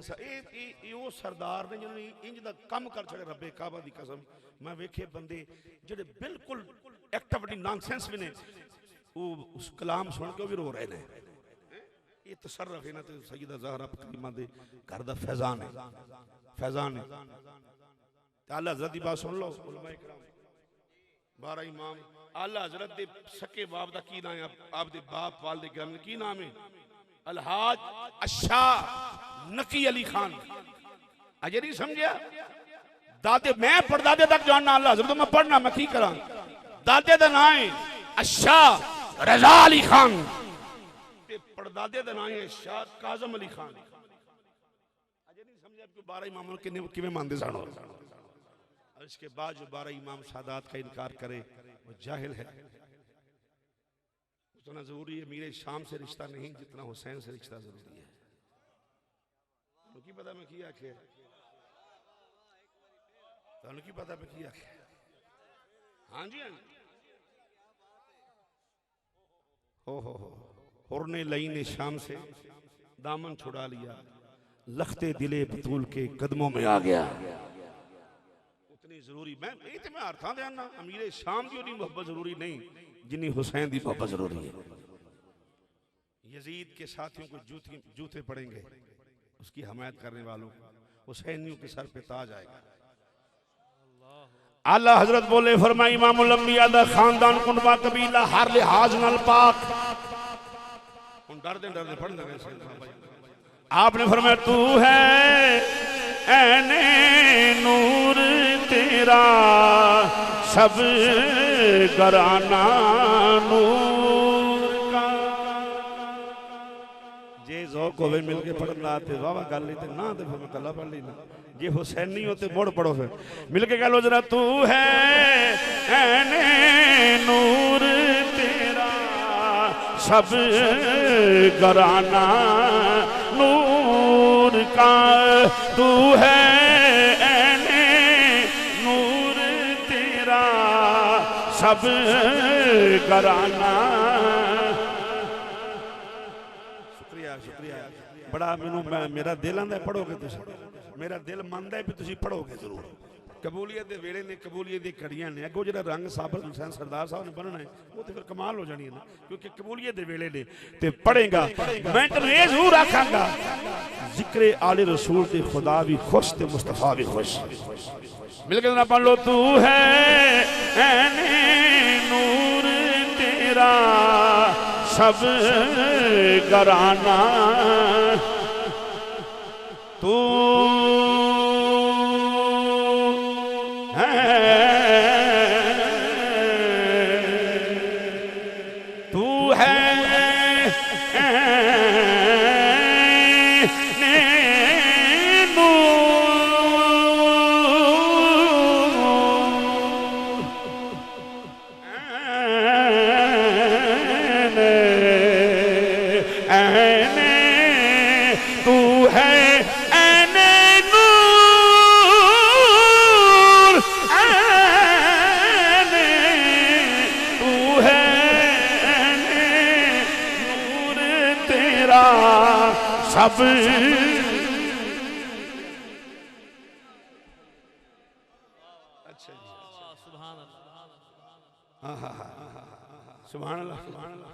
A: वो सरदार ने जिन्होंने इंज दा कम कर छड़े रब्बे काबा दी कसम मैं वेखे बंदे जेडे बिल्कुल एक्टिविटी नॉनसेंस भी ने वो उस कलाम सुन के भी रो रहे ने ये तसर्रफ है ना ते सैयदा ज़हरा करीमा दे घर दा फैजान है आला हज़रत दी बात सुन लो उलमा इकराम 12 इमाम आला हज़रत दे सके बाप दा की नाम है आप दे बाप वाले दे ग्राम की नाम है अलहाज अशाह नकी अली खान अजे नहीं समझिया दादे मैं परदादे तक जानना अल्लाह हज़रत मैं पढ़ना मैं की करा दादे दा नाम है अशाह रजा अली खान ते परदादे दा नाम है शाह काज़म अली खान अजे नहीं समझिया कि 12 इमामों के किवें मानदे सन इसके बाद जो 12 इमाम सादात का इनकार करे वो जाहिल है उतना जरूरी है मीरे शाम से रिश्ता नहीं जितना हुसैन से रिश्ता जरूरी है पता मैं की आखे की पता मैं की आखे हाँ जी हाँ हो हुरने लई ने शाम से दामन छुड़ा लिया लखते दिले बतूल के कदमों में आ गया जरूरी मैं अर्थां देना अमीरे शाम की उन्हीं मोहब्बत जरूरी नहीं जिन्नी हुसैन की मोहब्बत जरूरी है यजीद के साथियों को जूते पड़ेंगे उसकी हमायत करने वालों हुसैनियों के सर पे ताज आएगा आला हजरत बोले फरमाई इमामुल अंबिया दा खानदान कुनबा कबीला हर लिहाज नाल पाक हुन डरदे पढ़न लगे आपने फरमाया तू है ऐने नूर तेरा सब घराना नूर का जे ज़ौक़ होवे मिल के पढ़ना ते वाह गल ते ना ते फिर मैं कला पढ़ लेना जे हुसैनी हो ते मुड़ पढ़ो फिर मिल के कह लो जरा तू है ऐने नूर तेरा सब घराना नूर का तू है ऐने नूर तेरा सब घराना शुक्रिया शुक्रिया बड़ा मैनू मेरा दिल आंदा पढ़ोगे तुसीं मेरा दिल मनदा है भी तुसीं पढ़ोगे जरूर कबूलियत के वेले ने कबूलियत की घड़ियां ने अगो जो रंग साबर हुसैन सरदार साहब ने बनना है वो तो फिर कमाल हो जानी है ना क्योंकि कबूलियत के वेले ने ते पढ़ेगा मैं तेन ये जरूर आखांगा जिक्र आले रसूल ते खुदा भी खुश ते मुस्तफा भी खुश मिलकर ना पढ़ लो तू है ऐने नूर तेरा सब घराना तू सब अच्छा जी सुभान अल्लाह सुभान अल्लाह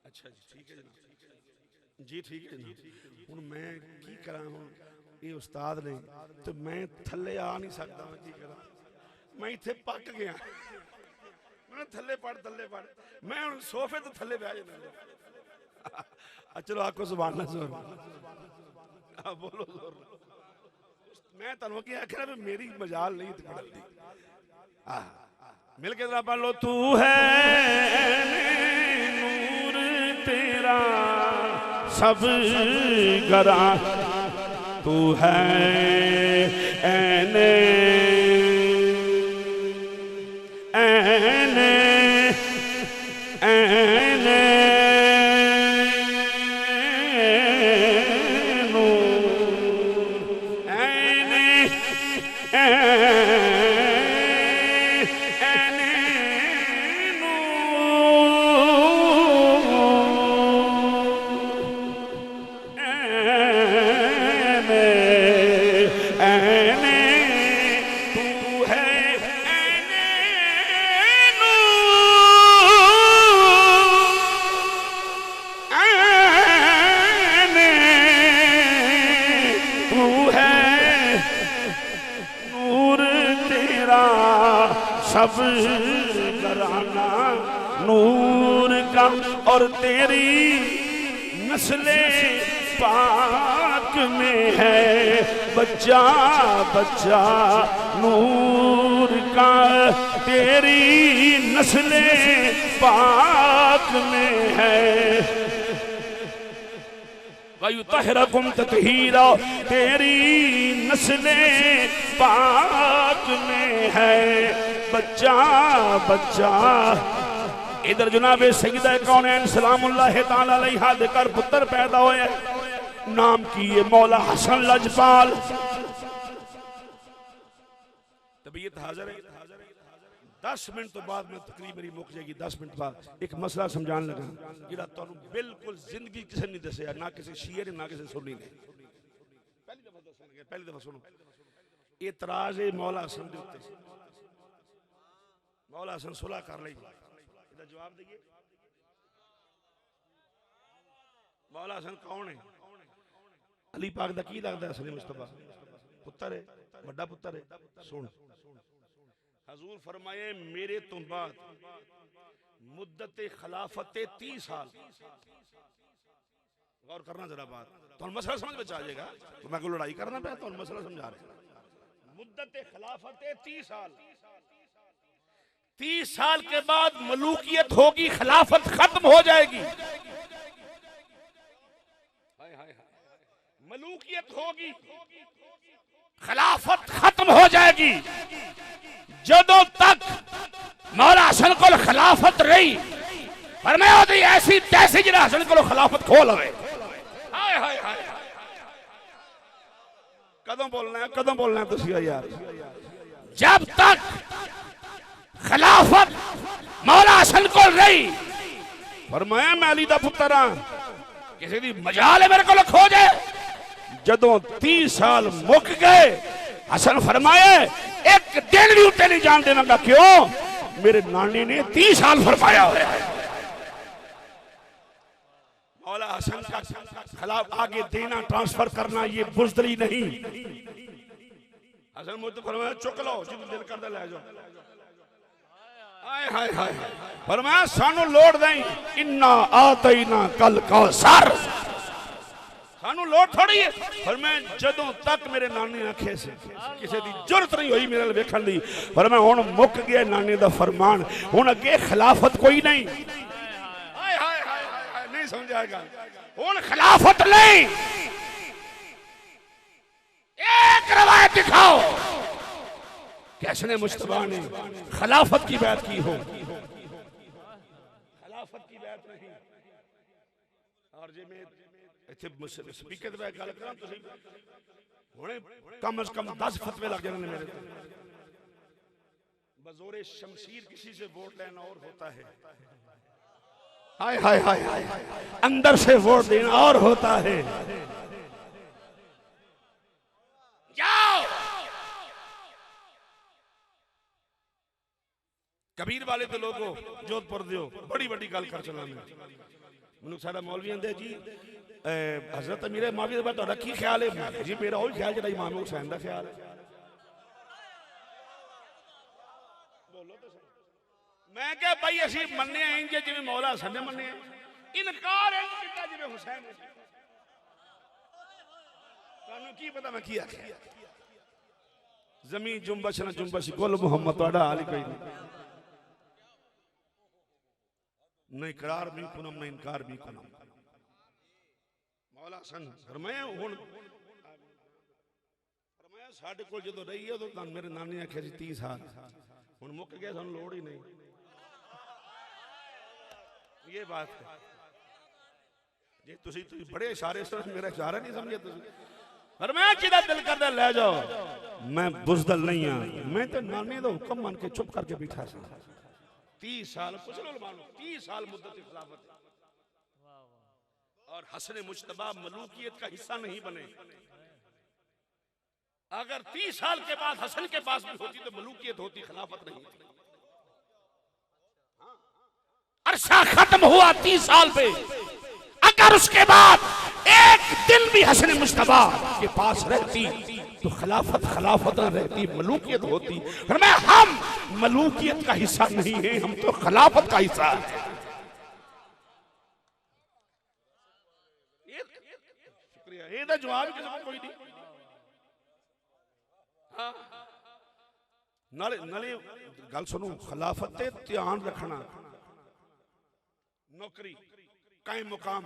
A: अच्छा जी ठीक है जी ठीक है हुण मैं की करा हुण ये उस्ताद ने तो मैं थल्ले आ नहीं सकता मैं की करा मैं इत्थे पक गया मैं थल्ले पढ़ मैं हुण सोफे तो थल्ले बैठ जाना चलो आखो सुभान अल्लाह जोर बोलो जोर मैं तनु की आखिर में मेरी मजाल नहीं थी पढ़ दी मिल के जरा पढ़ लो तू है नूर तेरा सब घरा तू है ऐने ऐने ऐने सब घराना नूर का और तेरी नस्ले पाक में है। बच्चा बच्चा नूर का तेरी नस्ले पाक में है। वयुतहरकुम ततहीरा तेरी नस्ले पाक में है। बच्चा बच्चा इधर जनाबे सैयदा कौनैन सलामुल्लाह तआला अलैहा देकर पुत्र पैदा होया। नाम की ये मौला हसन लजपाल। तबीयत हाजिर है। 10 मिनट तो बाद में तकरीब मेरी मुक जाएगी। 10 मिनट बाद एक मसला समझाने लगा जिहड़ा तुहानू बिल्कुल जिंदगी किसी ने दसिया, ना किसी शिये ने ना किसी सुन्नी ने। पहली दफा सुनो। इतराज है मौला हसन दे उत्ते। मौला हसन सुलह कर लई, इहदा जवाब दईए। मौला हसन कौन है? अली पाक दा की लगदा है? हसन मुस्तफा पुत्र है, बड़ा पुत्र है। सुन, हजूर फरमाए मेरे तो बाद मुद्दत खिलाफत 30 साल। गौर करना जरा बात, तो मसला समझ में आ जाएगा। तो मैं को लड़ाई करना पे तो मसला समझा रहे। मुद्दत खिलाफत 30 साल। 30 साल के बाद मलूकियत होगी, खिलाफत खत्म हो जाएगी। मलूकियत होगी, खिलाफत खत्म हो जाएगी। जदों तक मौला हसन को खिलाफत रही पर मैं होती ऐसी तैसी जिन्हें हसन को खिलाफत खो लवे। हाय हाय हाय, कदों बोलना है, कदों बोलना है तुसी यार। जब तक खिलाफत मौला हसन को रही फरमाया मैं अली दा पुत्र हां, किसी दी मजाल है मेरे को खो जाए। जदों 30 साल मुक गए हसन फरमाया एक दिन भी उठे नहीं जान देना। क्यों? मेरे नानी ने 30 साल फरमाया हुआ है। मौला हसन का खिलाफ आगे देना, ट्रांसफर करना ये बुज़दिली नहीं। हसन मुझे फरमाया चुक लो, जिद दिल करदा ले जाओ। हाय हाय हाय, फरमाया सानू लोड़ नहीं, इन्ना आतैना कल कौसर, सानू लोड़ थोड़ी है। फरमाया जदों तक मेरे नानी आखे से किसी की जरूरत नहीं हुई मेरे वेखण दी। फरमाया हुण मुक गया नानी दा फरमान, हुण अगे खिलाफत कोई नहीं। हाय हाय हाय हाय, नहीं समझाएगा। हुण खिलाफत नहीं। एक रवायत दिखाओ कैसने मुस्तफा ने खिलाफत की बात की हो। खिलाफत की बात नहीं। और जे मैं स्पीकर पे गल करा तुसी हुणे कम से कम 10 फतवे लग जाने मेरे। बजोरे शमशीर किसी से वोट लेना और होता है, हाय हाय हाय हाय, अंदर से वोट देना और होता है। जाओ कबीर वाले तो लोगों जोधपुर दियो बड़ी बड़ी गल कर चला। मैं सारा मौलवी आंदे जी हजरत अमीर माविया का तुहाडा की ख्याल है? जी मेरा वही ख्याल जिहड़ा इमाम हुसैन का ख्याल है। बोलो तो सही। मैं क्या भाई असीं मन्ने इंज जिवें मौला हसन ने मन्ने, इनकार इंज कीता जिवें हुसैन ने। तुहानू की पता मैं की आख्या? जमीन जुम्बश ना जुम्बश गुल मुहम्मद तुहाडा हाल ही कोई नहीं। न इकरार भी कुनम न इनकार भी कुनम। मौला हसन फरमाया हुण फरमाया साडे कोल जदों रही है उदों मेरे नानी ने आख्या 30 साल, हुण मुक गया, सानू लोड़ ही नहीं। ये बात है। जे तुसी बड़े इशारे से मेरा इशारा नहीं समझे तुसी। फरमाया जिहदा दिल करदा ले जाओ, मैं बुज़दिल नहीं हां, मैं तो नानी दा हुक्म मान के चुप करके बैठा सा। 30 साल कुछ लोग मानो 30 साल मुद्दत खिलाफत और हसन मुज्तबा मलूकियत का हिस्सा नहीं बने। अगर 30 साल के बाद हसन के पास भी होती तो मलूकियत होती, खिलाफत नहीं थी। अरसा खत्म हुआ 30 साल पे। अगर उसके बाद एक दिन भी हसन मुज्तबा के पास रहती तो खिलाफत खिलाफत न रहती, मलूकियत होती। फरमाया हम मलूकियत का हिस्सा नहीं है, हम तो खिलाफत का हिस्सा है। शुक्रिया, ये तो जवाब कोई नहीं। हाँ नाले नाले गल सुनो, खिलाफत ते ध्यान रखना, नौकरी कायम मुकाम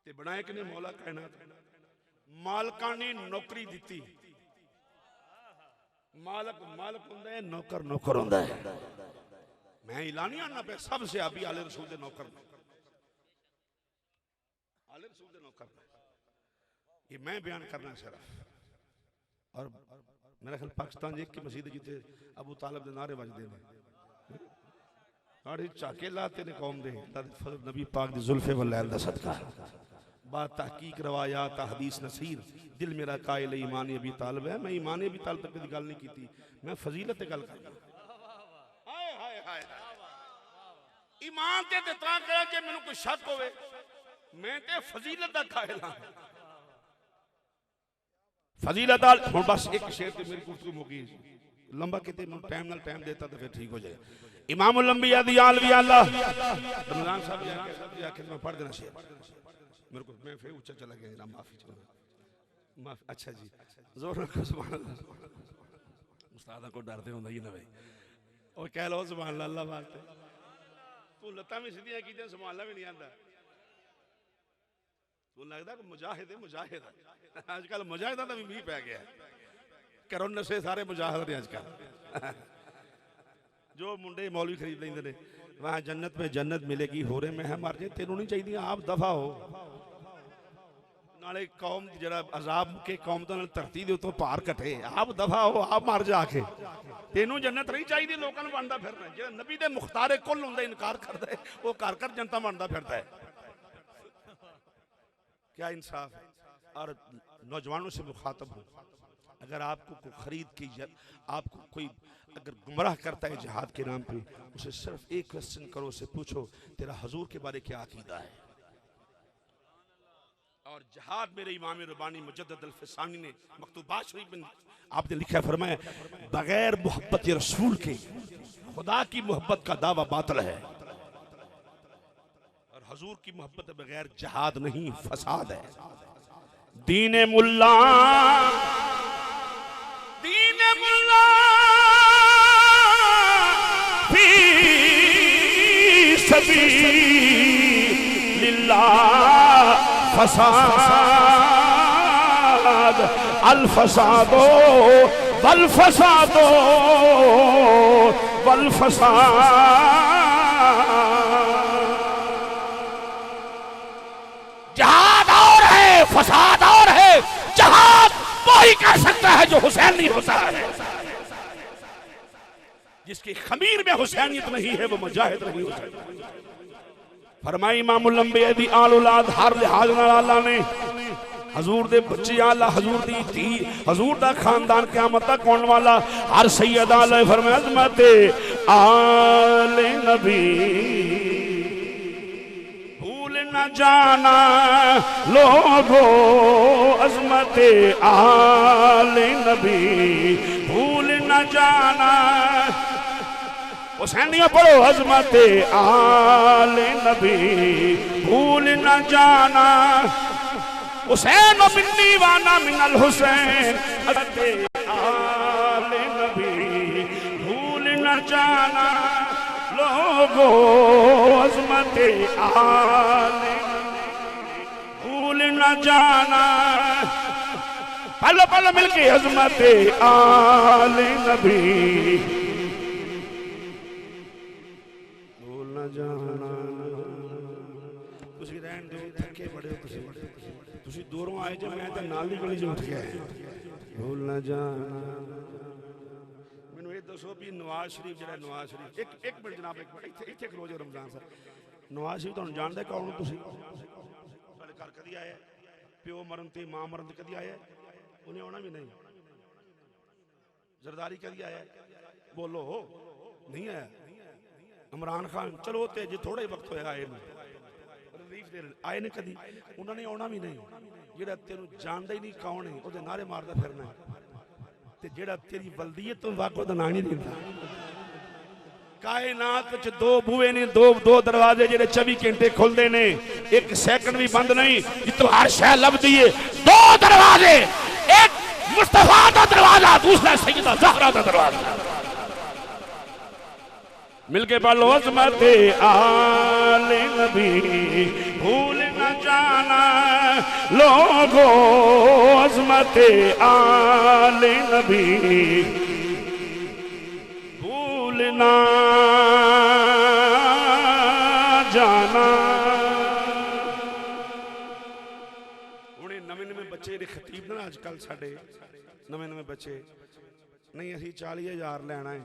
A: ते बनाए कि नहीं मौला कायनात। मालका ने नौकरी दी, मालक मालक हुंदा है, नौकर नौकर हुंदा है। मैं ऐलानिया ना पे सबसे अभी आले रसूल दे नौकर, आले रसूल दे नौकर, ये मैं बयान करना सिर्फ। और मेरा ख्याल पाकिस्तान एक की मस्जिद जिते अबू तालिब दे नारे बजदे ने, झाके लाते ने कौम दे नबी पाक दी जुल्फे वल लैल दा सदका। बात तहकीक रवायात हदीस नसीर, दिल मेरा कायल ईमान अबी तालिब है। मैं ईमान अबी तालिब तक की गल नहीं की, मैं फजीलत ते गल करना। हाय हाय हाय ईमान ते ता कह के मैनू कोई शक होवे, मैं ते फजीलत दा कायल हां। फजीलत हुण बस एक शेर ते मेरी गुफ्तगू मुकी, लंबा किते टाइम नाल टाइम देता तो फिर ठीक हो जाए। इमामुल अंबिया दी आलवी अल्लाह रमजान साहब जी आखिर में पढ़ देना शेर मेरे को, मैं फिर ऊंचा चला गया, माफी माफी। अच्छा जी जोर रखो सुभान अल्लाह, उस्ताद को डरते होंदा ही ना भाई, और कह लो सुभान अल्लाह वास्ते। तू लत्तां भी सीधियां कीतियां सुभान अल्लाह भी नहीं आंदा, तू लगदा कि मुजाहिद है। मुजाहिद आजकल मुजाहिदा दा भी मींह पै गया, करो नशे सारे मुजाहिद ने आजकल। जो मुंडे मौलवी खरीद लेंदे ने, वहां जन्नत में जन्नत मिलेगी, हो रहे में है मर जाए, तेनों नहीं चाहिए, आप दफा हो। नाले कौम जरा अजाब के कौम तो धरती दे उतों भार घटे, आप दफा हो, आप मर जाके, तेनों जन्नत नहीं चाहिए। लोगों ने बनता फिरना जो नबी दे मुख्तारे कुल हुंदा इनकार करता है, वो घर घर जनता बनता फिरता है। क्या इंसाफ है। और नौजवानों से मुखातब हूँ, अगर आपको कोई खरीद की, आपको कोई अगर गुमराह करता है जिहाद के नाम पे, उसे सिर्फ एक क्वेश्चन करो, उसे पूछो तेरा हुजूर के बारे क्या अकीदा है। और जिहाद मेरे इमाम रब्बानी मुजद्दिद अल-फिसानी ने मकतूबात शरीफ में आपने लिखा, फरमाया बगैर मोहब्बत रसूल के खुदा की मोहब्बत का दावा बातिल है, और हुजूर की मोहब्बत बगैर जिहाद नहीं फसाद है। दीने मुल्ला फी सबीलिल्लाह फसाद अल फसादो वल फसादो वल फसाद। जहाद और है, फसाद और है। जहाद वही कर सकता है जो हुसैन नहीं होता है, जिसकी खमीर में हुसैनियत नहीं है वो मुजाहिद नहीं हो सकता। फरमाई इमामुल अंबिया दी आल औलाद हर लिहाज नाल अल्लाह ने हजूर दे बच्चे आला, हजूर दी धी, हजूर दा खानदान क़यामत तक होने वाला हर सैयद आला फरमाया अज़मत आले नबी भूल न जाना लोगो, अज़मत आले नबी भूल न जाना। हुसैनिया पढ़ो, अज़मत आले नबी भूल न जाना। हुसैन मिन्नी वाना मिनल हुसैन, अज़मत आले नबी भूल न जाना लोगो, अज़मत आले भूल न जाना। पलो पलो मिलके अज़मत आले नबी दूरों आए जो मैं तो नाली गली च उठ गया भूल ना जाना। मैनू ये दसो भी नवाज शरीफ जरा नवाज शरीफ एक मिनट जनाब, एक मिनट इत्थे खलो जो रमजान साहब, नवाज शरीफ तुहानू जानदा कौन हो तुसीं? तुहाडे घर कदी आया? प्यो मरन ते मां मरन ते कदी आया? उन्हें आना भी नहीं। जरदारी कदी आया? बोलो नहीं आया। इमरान खान चलो ते जे थोड़ा ही वक्त होया आए, तकलीफ दे रहे आए ने कदी उन्होंने आना भी नहीं जेड़ा तेनू जानदा ही नहीं कौन है ओदे नारे मारदा फिरना ते जेड़ा तेरी बल्दियत तो वाको दा नाम नहीं देंदा कायनात विच दो बूहे ने दो दरवाजे जेड़े 24 घंटे खुलदे ने एक सेकंड भी बंद नहीं जितो हर शय लभदी है दो दरवाजे एक मुस्तफा दा दरवाजा दूसरा सैयदा ज़हरा दा दरवाजा मिलके पढ़ लो अज़मत आले नबी भूल न जाना लोगो अज़मत आले नबी भूल न जाना उन्हें नवे बच्चे खतीब ना अजकल साडे नवे बच्चे नहीं असी 40,000 लेना है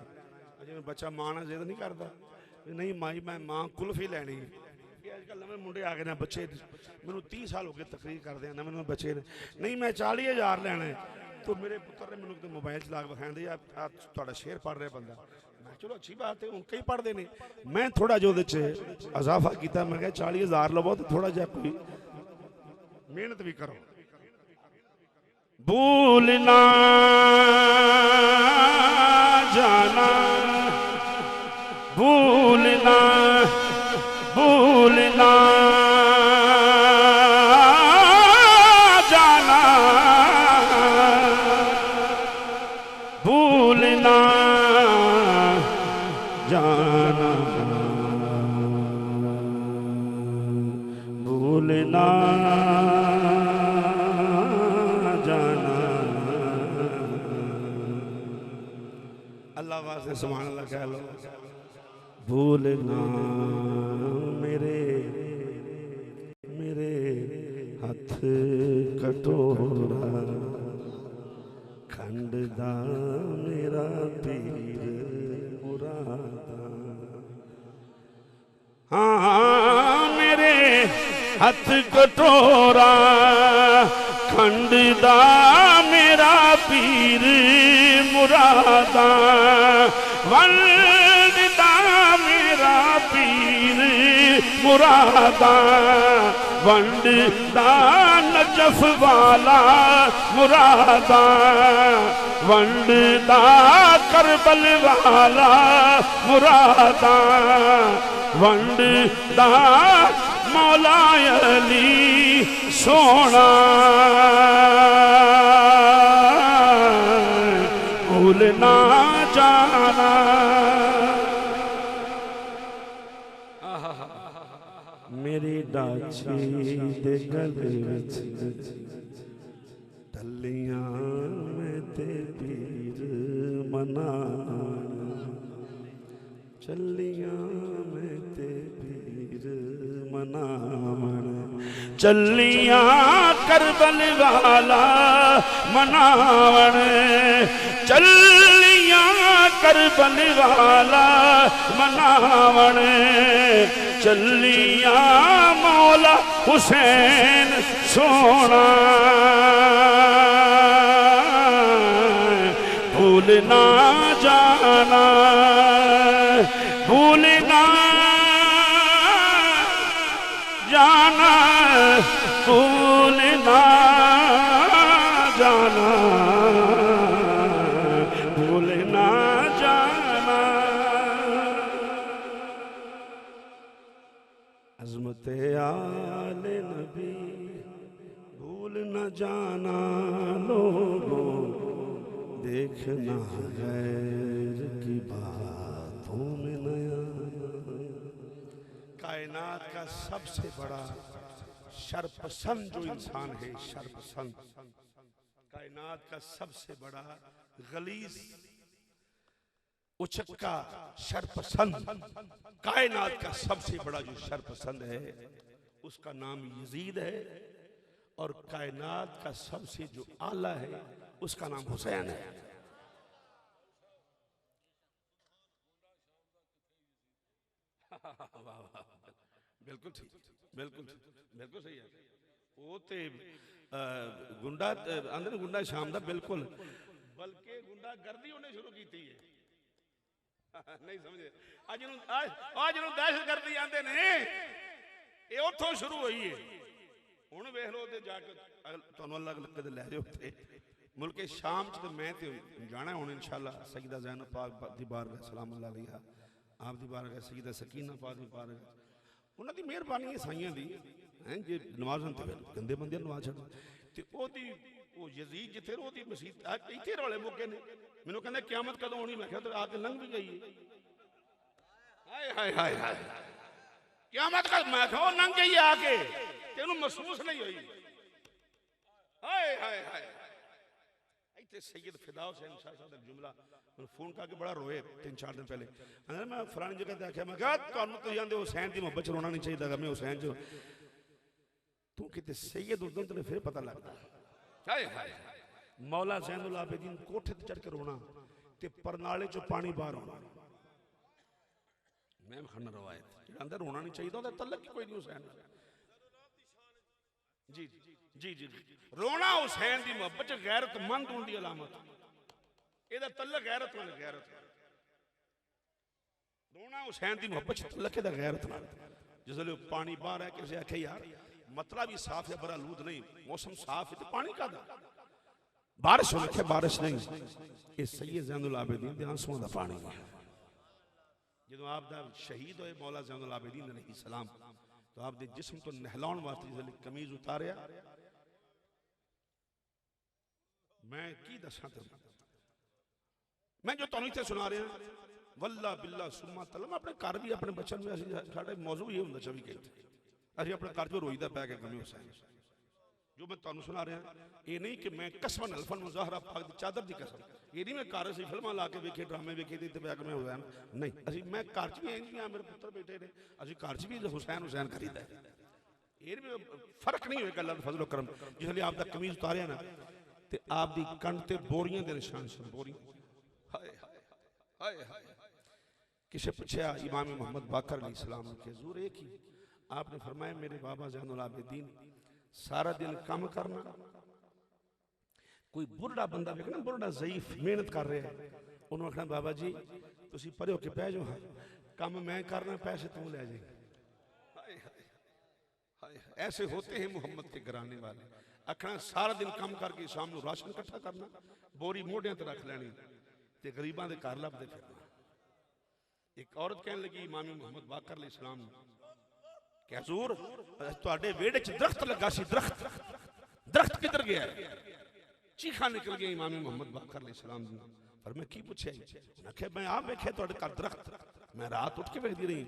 A: जिवें बच्चा मां नाल जिद नहीं करता नहीं माई मैं मां कुल्फी लैनी अजकल नवे मुंडे आ गए ने बच्चे मैनू 30 साल हो गए तकरीर करते हैं नवे बच्चे ने नहीं मैं 40,000 लेना है तो मेरे पुत्र ने मैनू मोबाइल चला के विखांदे तुहाडा शेर पढ़ रहा बंदा मैं चलो अच्छी बात है हूँ कई पढ़ते हैं मैं थोड़ा जो इजाफा किया मैं 40,000 लवो तो थोड़ा जा कोई मेहनत भी करो भूलना जाना भूलना भूलना जाना भूलना जाना भूलना अल्लाह वास्ते सुभान अल्लाह कह लो भूलना मेरे मेरे हथ कटोरा खंड दा मेरा पीर मुरादा हाँ मेरे हथ कटोरा खंड दा मेरा पीर मुरादा वंड दा मेरा पीर मुरादा वंड दा नजफ वाला मुरादा वंड दा करबल वाला मुरादा वंड दा मौला अली सोना भूलना जाना मेरी डाची दे गले विच टल्लियां में ते पीर मना चलियां में ते पीर मनावन चलियां करबल वाला मनावन चलियां करबल वाला मनावन चलियां मौला हुसैन सोना भूलना जाना भूलना जाना भूलना जाना भूलना जाना अज़मत आले नबी भूल न जाना लोगों देखना गैर की बातों में नया कायनात का सबसे बड़ा शर्पसंद जो इंसान है शर्पसंद कायनात का सबसे बड़ा गलीज उचक्का शर्पसंद कायनात का सबसे बड़ा जो शर्पसंद है उसका नाम यजीद है और कायनात का सबसे जो आला है उसका नाम हुसैन है बिल्कुल ठीक बिल्कुल बिल्कुल सही है वो ते गुंडा अंदर गुंडा शाम दा बिल्कुल बल्कि गुंडा गर्दी होने शुरू की है नहीं समझे आज दहशत गर्दी आंदे ने ये उतों शुरू हुई है। हुण वेख लो ते जाके तुहानूं अल्लाह कदे लै जाओ उत्थे मुल्के शाम च। मैं तो जाना हुण इंशाअल्लाह सईदा ज़ैनब पाक दी बारगाह सलामुल्लाह अलैहा, आप दी बारगाह सईदा सकीना पाक दी बारगाह, उन्हां दी मेहरबानी है साईयां दी हैं जे नमाज़न ते गंदे बंदे नमाज छड्ड ते ओदी ओ यजीद जिथे ओदी मसीत इत्थे रौले मुक्के ने। मैनूं कहंदे क़यामत कदों होनी? मैं कहा तो आके लंघ भी गई है। हाय हाय हाय हाय क़यामत कद? मैं कहा लंघ गई है आके, तेनू महसूस नहीं हुई? हाय हाय हाय इतने सैयद फिदा हुसैन शाह साहब का जुमला मैं फोन करके बड़ा रोए 3-4 दिन पहले। मैं फलानी जगह देखा, मैं कहा तुहानूं तो जांदे हुसैन की मुहब्बत च रोना नहीं चाहिए। मैं हुसैन च तू किते सैयद उदम तेरे फिर पता लगता। हाय हाय मौला ज़ैनुल आबिदीन कोठे ते चढ़ के रोना ते परनाले चो पानी बाहर आना। मैं खन्ना रवायत जो अंदर रोना नहीं चाहिए तो तलक ही कोई नहीं हुसैन। जी जी जी रोना हुसैन की मुहब्बत गैरतमंद होने की अलामत। ਇਹਦਾ तलक गैरत नाल गैरत। रोना हुसैन की मुहब्बत तलक दा गैरत नाल। जिसले पानी बाहर है किसी आखे यार मतलब ही साफ है बड़ा लूद नहीं मौसम साफ है तो पानी का बारिश हो लिखे बारिश नहीं। ये सैयद ज़ैनुल आबिदीन दे आंसुओं दा पानी है। जो आप दा शहीद होए मौला ज़ैनुल आबिदीन अलैहि सलाम तो आप दे जिस्म तो नहलाउण वास्ते जिसले कमीज उतारिया मैं की दसा तुम मैं जो तुहानूं इत्थे सुना रहा वल्ला बिल्ला सुम्मा तला। मैं अपने घर भी अपने बच्चों में साडे मौजू ये हुंदा 24 घंटे असीं अपने घर चों रोईदा पै के कमी हुसैन। जो मैं तुहानूं सुना रहा ये नहीं कि मैं कसमन अल्फन मुज़ाहरा पाक दी चादर दी कसम ये नहीं मैं घर असीं फिल्मां ला के वेखे ड्रामे वेखे ते पै के मैं हुसैन नहीं। असीं मैं घर च भी इंज भी मेरे पुत्र बेटे ने असीं घर च भी हुसैन हुसैन करीदा ये भी फर्क नहीं होएगा अल्लाह दा फजल करम। जिसले आप दा कमीज उतारिया ना ते आप दी कंध ते बोरियां दे निशान सन बोरियां। हाय हाय हाय हाय किसे पूछा इमाम मोहम्मद बाकर अलैहिस्सलाम के हुजूर एक ही आपने फरमाया मेरे बाबा ज़ैनुल आबिदीन सारा दिन काम करना कोई बुढ़ा बंदा देखना बुढ़ा ज़ईफ मेहनत कर रहा है उन्होंने आखना बाबा जी तुसी परे होके बह जाओ काम मैं करना पैसे तू ले जाए। ऐसे होते हैं मोहम्मद के घराने वाले। आखना सारा दिन काम करके शाम को राशन इकट्ठा करना बोरी मोढ़ियां ते रख लैनी ते गरीबां दे घर लभदे फिरना। एक औरत कहने लगी इमाम मोहम्मद बाकर अलैहिस्सलाम क्या हुजूर तुहाडे वेड़े च दरख्त लगा सी दरख्त दरख्त किधर गया? चीखा निकल गया इमाम मोहम्मद बाकर अलैहिस्सलाम पर मैं की पूछे उन्हें आख्या मैं आप वेखे तुहाडे घर दरख्त मैं रात उठ के वेखदी रही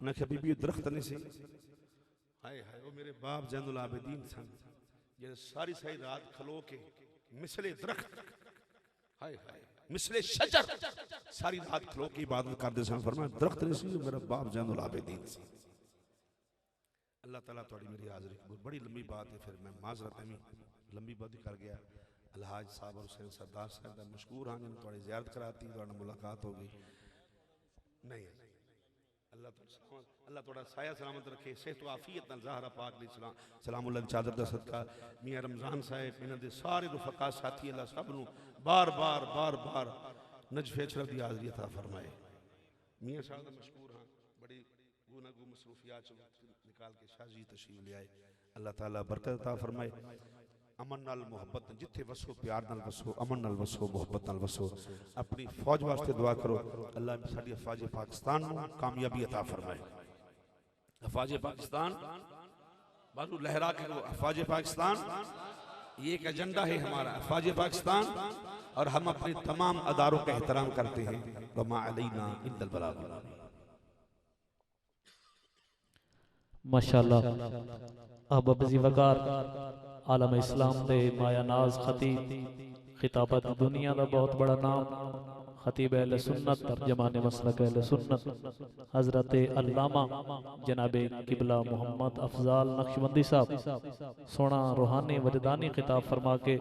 A: उन्हें आख्या बीबी दरख्त नहीं सी। हाय हाय वो मेरे बाप ज़ैनुल आबिदीन सन जे सारी सारी रात खलो के मिसले दरख्त हाय हाय मिसले शजर सारी रात खलो के इबादत करते सन। फरमाया दरख्त नहीं सी मेरा बाप ज़ैनुल आबिदीन सी। अल्लाह ताला थोड़ी मेरी हाज़री कबूल। बड़ी लंबी बात है फिर मैं माजरत में लंबी बात कर गया। अलहाज साहब और हुसैन सरदार साहब का मशहूर हाँ जिन्हें थोड़ी ज़ियारत कराती थोड़ी मुलाकात होगी नहीं अल्लाह थोड़ा साया सलामत रखे सेहत आफियत ज़हरा पाक सलाम सलामुल्लाह चादर का सदका मियाँ रमज़ान साहब इन्हों के सारे रुफका साथी अल्लाह सब नूं बार बार बार बार नजफे अशरफ की हाज़री अता फरमाए। मियाँ साहब का मशहूर हाँ बड़ी गुनागू मसरूफियात निकाल के शाजी तशरीफ ले आए। अल्लाह ताला बरकत अता फरमाए। अमन नाल मोहब्बत जिथे वसो प्यार नाल वसो अमन नाल वसो मोहब्बत नाल वसो। अपनी फौज वास्ते दुआ करो अल्लाह साडी अफवाज पाकिस्तान को कामयाबी अता फरमाए। अफवाज पाकिस्तान बाजू लहरा के अफवाज पाकिस्तान ये एक एजेंडा है हमारा अफवाज पाकिस्तान और हम अपने तमाम अदारों का एहतराम करते हैं। वमा अलैना इल्लल बलाग।
B: माशाअल्लाह अब अबजी वकार आलम इस्लाम दे माया नाज खतीब खिताबत दुनिया का बहुत बड़ा नाम खतीब अहले सुन्नत तर्जमान मसलक अहले सुन्नत हजरत अल्लामा जनाबे किबला मोहम्मद अफजाल नक्शबंदी साहब सोना रूहानी वजदानी खिताब फरमा के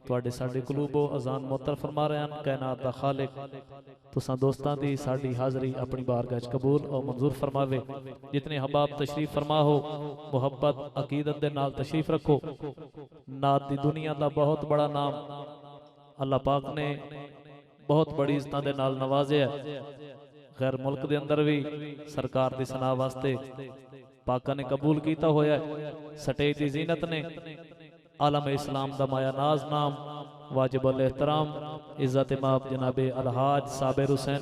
B: तुहाडे साडे कुलूबो अजान मुअत्तर फरमा रहे हैं। कायनात दा खालिक तुसां दोस्तां दी साडी हाज़री अपनी बारगाह च कबूल और मंजूर फरमावे। जितने हबाब तशरीफ फरमा हो मुहब्बत अकीदत दे नाल तशरीफ रखो। नात दी दुनिया दा बहुत बड़ा नाम अल्लाह पाक ने बहुत बड़ी इज्जतां दे नाल नवाज़िया गैर मुल्क के अंदर भी सरकार की सनाह वास्ते पाका ने कबूल किया होया है। स्टेज की जीनत ने आलम इस्लाम दा माया नाज नाम वाजिब अल एहतराम इज्जत माब जनाबे अलहाज साबिर हुसैन